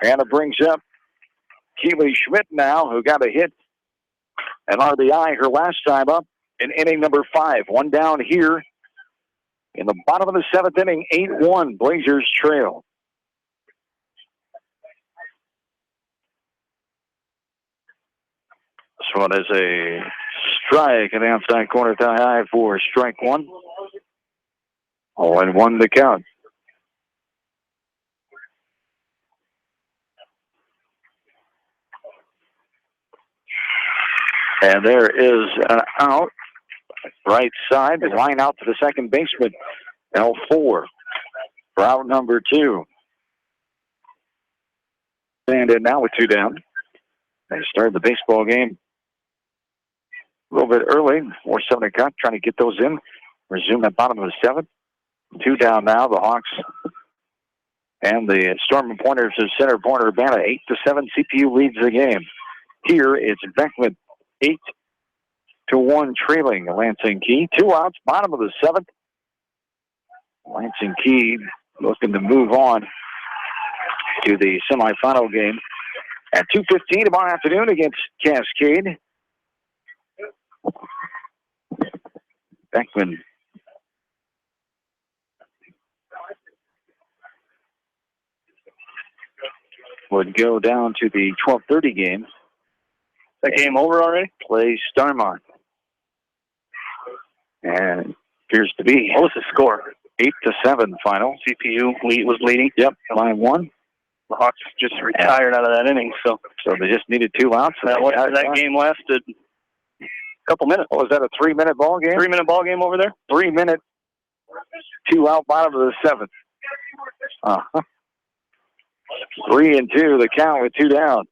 [SPEAKER 1] And it brings up Keely Schmidt now, who got a hit, an RBI her last time up in inning number 5. 1 down here in the bottom of the 7th inning. 8-1 Blazers trail. This one is a strike in the outside corner to high for strike 1. 0-1 the count. And there is an out. Right side, the line out to the second baseman. L4 for out number 2. And in now with 2 down. They started the baseball game a little bit early. 4-7 o'clock, trying to get those in. Resume at bottom of the 7th. 2 down now. The Hawks and the Storm Pointers to center point Urbana. 8-7. CPU leads the game. Here it's Beckman 8-1 trailing Lansing Key. 2 outs, bottom of the 7th. Lansing Key looking to move on to the semifinal game at 2:15 tomorrow afternoon against Cascade. Beckman would go down to the 12:30 game.
[SPEAKER 9] That game over already?
[SPEAKER 1] Play Starmont. And appears to be.
[SPEAKER 9] What was the score?
[SPEAKER 1] 8-7 final.
[SPEAKER 9] CPU was leading.
[SPEAKER 1] Yep, line 1.
[SPEAKER 9] The Hawks just retired out of that inning, so
[SPEAKER 1] they just needed 2 outs.
[SPEAKER 9] That game lasted a couple minutes.
[SPEAKER 1] What was that, a 3-minute ball game?
[SPEAKER 9] 3-minute ball game over there?
[SPEAKER 1] 3-minute, 2 out, bottom of the 7th. 3-2 the count with 2 down.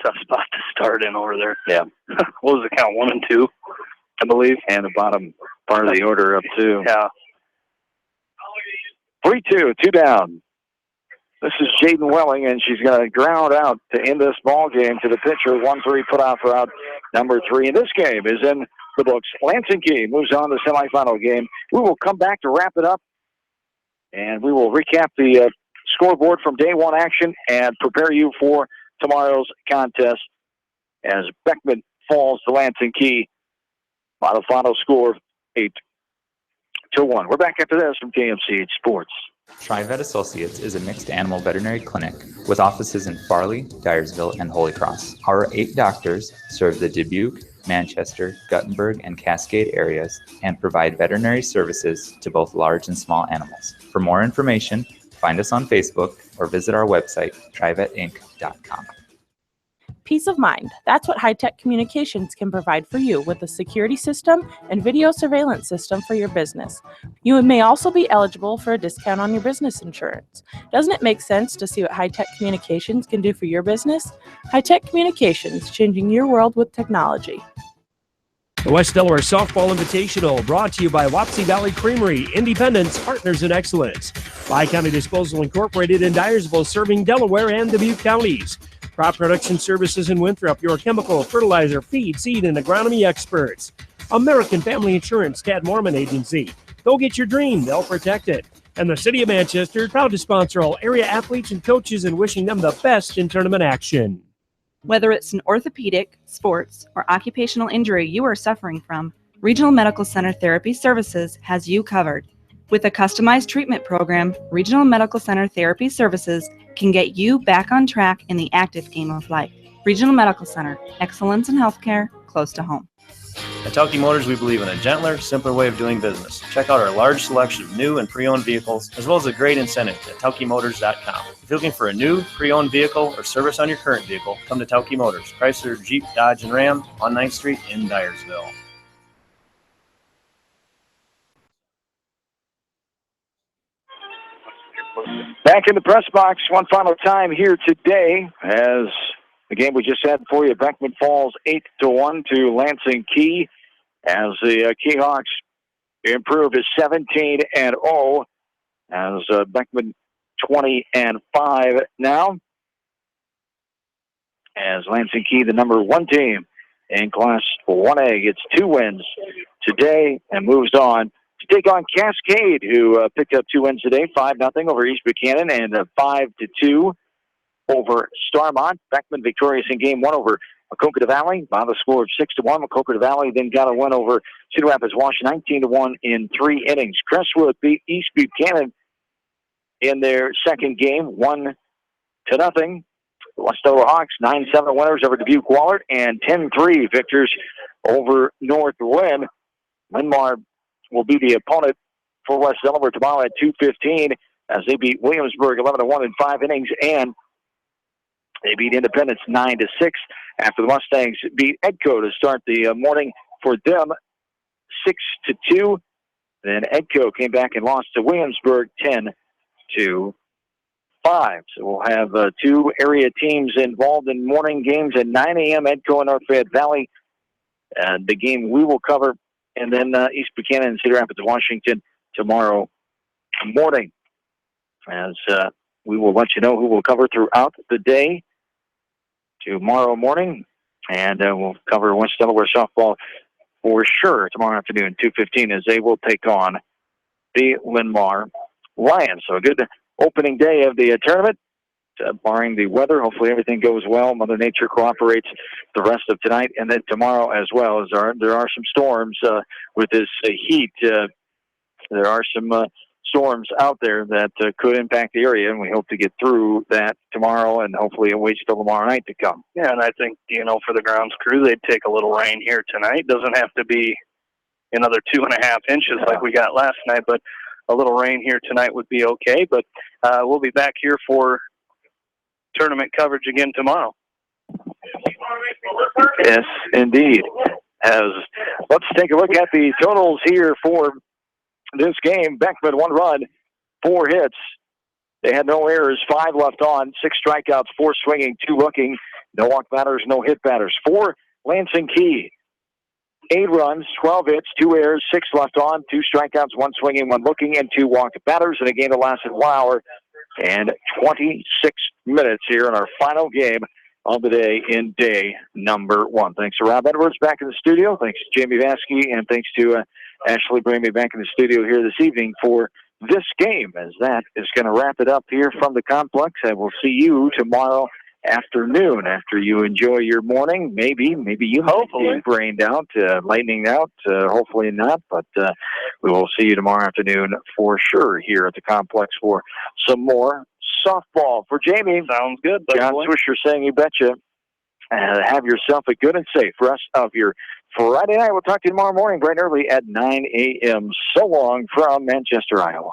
[SPEAKER 9] Tough spot to start in over there.
[SPEAKER 1] Yeah.
[SPEAKER 9] What was the count? 1-2, I believe.
[SPEAKER 1] And the bottom part of the order up 2.
[SPEAKER 9] Yeah.
[SPEAKER 1] 3-2, 2 down. This is Jaden Welling, and she's going to ground out to end this ball game to the pitcher. 1-3 put out for out number 3. And this game is in the books. Lansing Key moves on to the semifinal game. We will come back to wrap it up, and we will recap the scoreboard from day 1 action and prepare you for tomorrow's contest as Beckman falls to Lansing Key by the final score of 8-1. We're back after this from KMCH Sports.
[SPEAKER 21] TriVet Associates is a mixed animal veterinary clinic with offices in Farley, Dyersville, and Holy Cross. Our 8 doctors serve the Dubuque, Manchester, Guttenberg, and Cascade areas and provide veterinary services to both large and small animals. For more information, find us on Facebook or visit our website, trivetinc.com.
[SPEAKER 3] Peace of mind. That's what high-tech communications can provide for you with a security system and video surveillance system for your business. You may also be eligible for a discount on your business insurance. Doesn't it make sense to see what high-tech communications can do for your business? High-tech communications, changing your world with technology.
[SPEAKER 5] The West Delaware Softball Invitational brought to you by Wapsie Valley Creamery, Independence, Partners in Excellence. Bi-County Disposal Incorporated in Dyersville, serving Delaware and Dubuque counties. Crop Production Services in Winthrop, your chemical, fertilizer, feed, seed, and agronomy experts. American Family Insurance, Tad Mormon Agency. Go get your dream, they'll protect it. And the City of Manchester, proud to sponsor all area athletes and coaches and wishing them the best in tournament action.
[SPEAKER 17] Whether it's an orthopedic, sports, or occupational injury you are suffering from, Regional Medical Center Therapy Services has you covered. With a customized treatment program, Regional Medical Center Therapy Services can get you back on track in the active game of life. Regional Medical Center, excellence in healthcare, close to home.
[SPEAKER 22] At Tauke Motors, we believe in a gentler, simpler way of doing business. Check out our large selection of new and pre-owned vehicles, as well as a great incentive at TaukeMotors.com. If you're looking for a new, pre-owned vehicle or service on your current vehicle, come to Tauke Motors, Chrysler, Jeep, Dodge, and Ram on 9th Street in Dyersville.
[SPEAKER 1] Back in the press box one final time here today as the game we just had for you. Beckman falls 8-1 to Lansing KEE as the Key Hawks improve to 17-0 as Beckman 20-5 now. As Lansing KEE, the number 1 team in Class 1A, gets 2 wins today and moves on to take on Cascade, who picked up 2 wins today, 5-0 over East Buchanan and 5-2 over Starmont. Beckman victorious in game 1 over Maquoketa Valley by the score of 6-1. Maquoketa Valley then got a win over Cedar Rapids Wash 19-1 in 3 innings. Crestwood beat East Buchanan in their second game, 1-0. West Delaware Hawks 9-7 winners over Dubuque Wahlert and 10-3 victors over North Lynn. Linmar will be the opponent for West Delaware tomorrow at 2:15 as they beat Williamsburg 11-1 in 5 innings, and they beat Independence 9-6 after the Mustangs beat Edco to start the morning for them 6-2. Then Edco came back and lost to Williamsburg 10-5. So we'll have 2 area teams involved in morning games at 9 a.m. Edco and North Fayette Valley. The game we will cover, and then East Buchanan and Cedar Rapids, Washington tomorrow morning. As we will let you know who we'll cover throughout the day tomorrow morning, and we'll cover West Delaware softball for sure tomorrow afternoon, 2:15, as they will take on the Linmar Lions. So a good opening day of the tournament, barring the weather. Hopefully everything goes well. Mother Nature cooperates the rest of tonight and then tomorrow as well, as there are some storms with this heat. There are some storms out there that could impact the area, and we hope to get through that tomorrow, and hopefully it waits till tomorrow night to come.
[SPEAKER 9] Yeah, and I think, for the grounds crew, they'd take a little rain here tonight. Doesn't have to be another 2.5 inches like we got last night, but a little rain here tonight would be okay. But we'll be back here for tournament coverage again tomorrow.
[SPEAKER 1] Yes, indeed. Let's take a look at the totals here for this game. Beckman 1 run, 4 hits. They had no errors, 5 left on, 6 strikeouts, 4 swinging, 2 looking, no walk batters, no hit batters. For Lansing KEE, 8 runs, 12 hits, 2 errors, 6 left on, 2 strikeouts, 1 swinging, 1 looking, and 2 walked batters in a game that lasted 1 hour and 26 minutes here in our final game of the day in day number 1. Thanks to Rob Edwards back in the studio. Thanks to Jamie Vasky, and thanks to Ashley bringing me back in the studio here this evening for this game, as that is going to wrap it up here from the complex. I will see you tomorrow afternoon after you enjoy your morning. Maybe you hopefully brained out, lightning out, hopefully not, but we will see you tomorrow afternoon for sure here at the complex for some more softball. For Jamie,
[SPEAKER 9] sounds good.
[SPEAKER 1] John Swisher saying you betcha. Have yourself a good and safe rest of your Friday night. We'll talk to you tomorrow morning bright and early at 9 a.m. So long from Manchester, Iowa.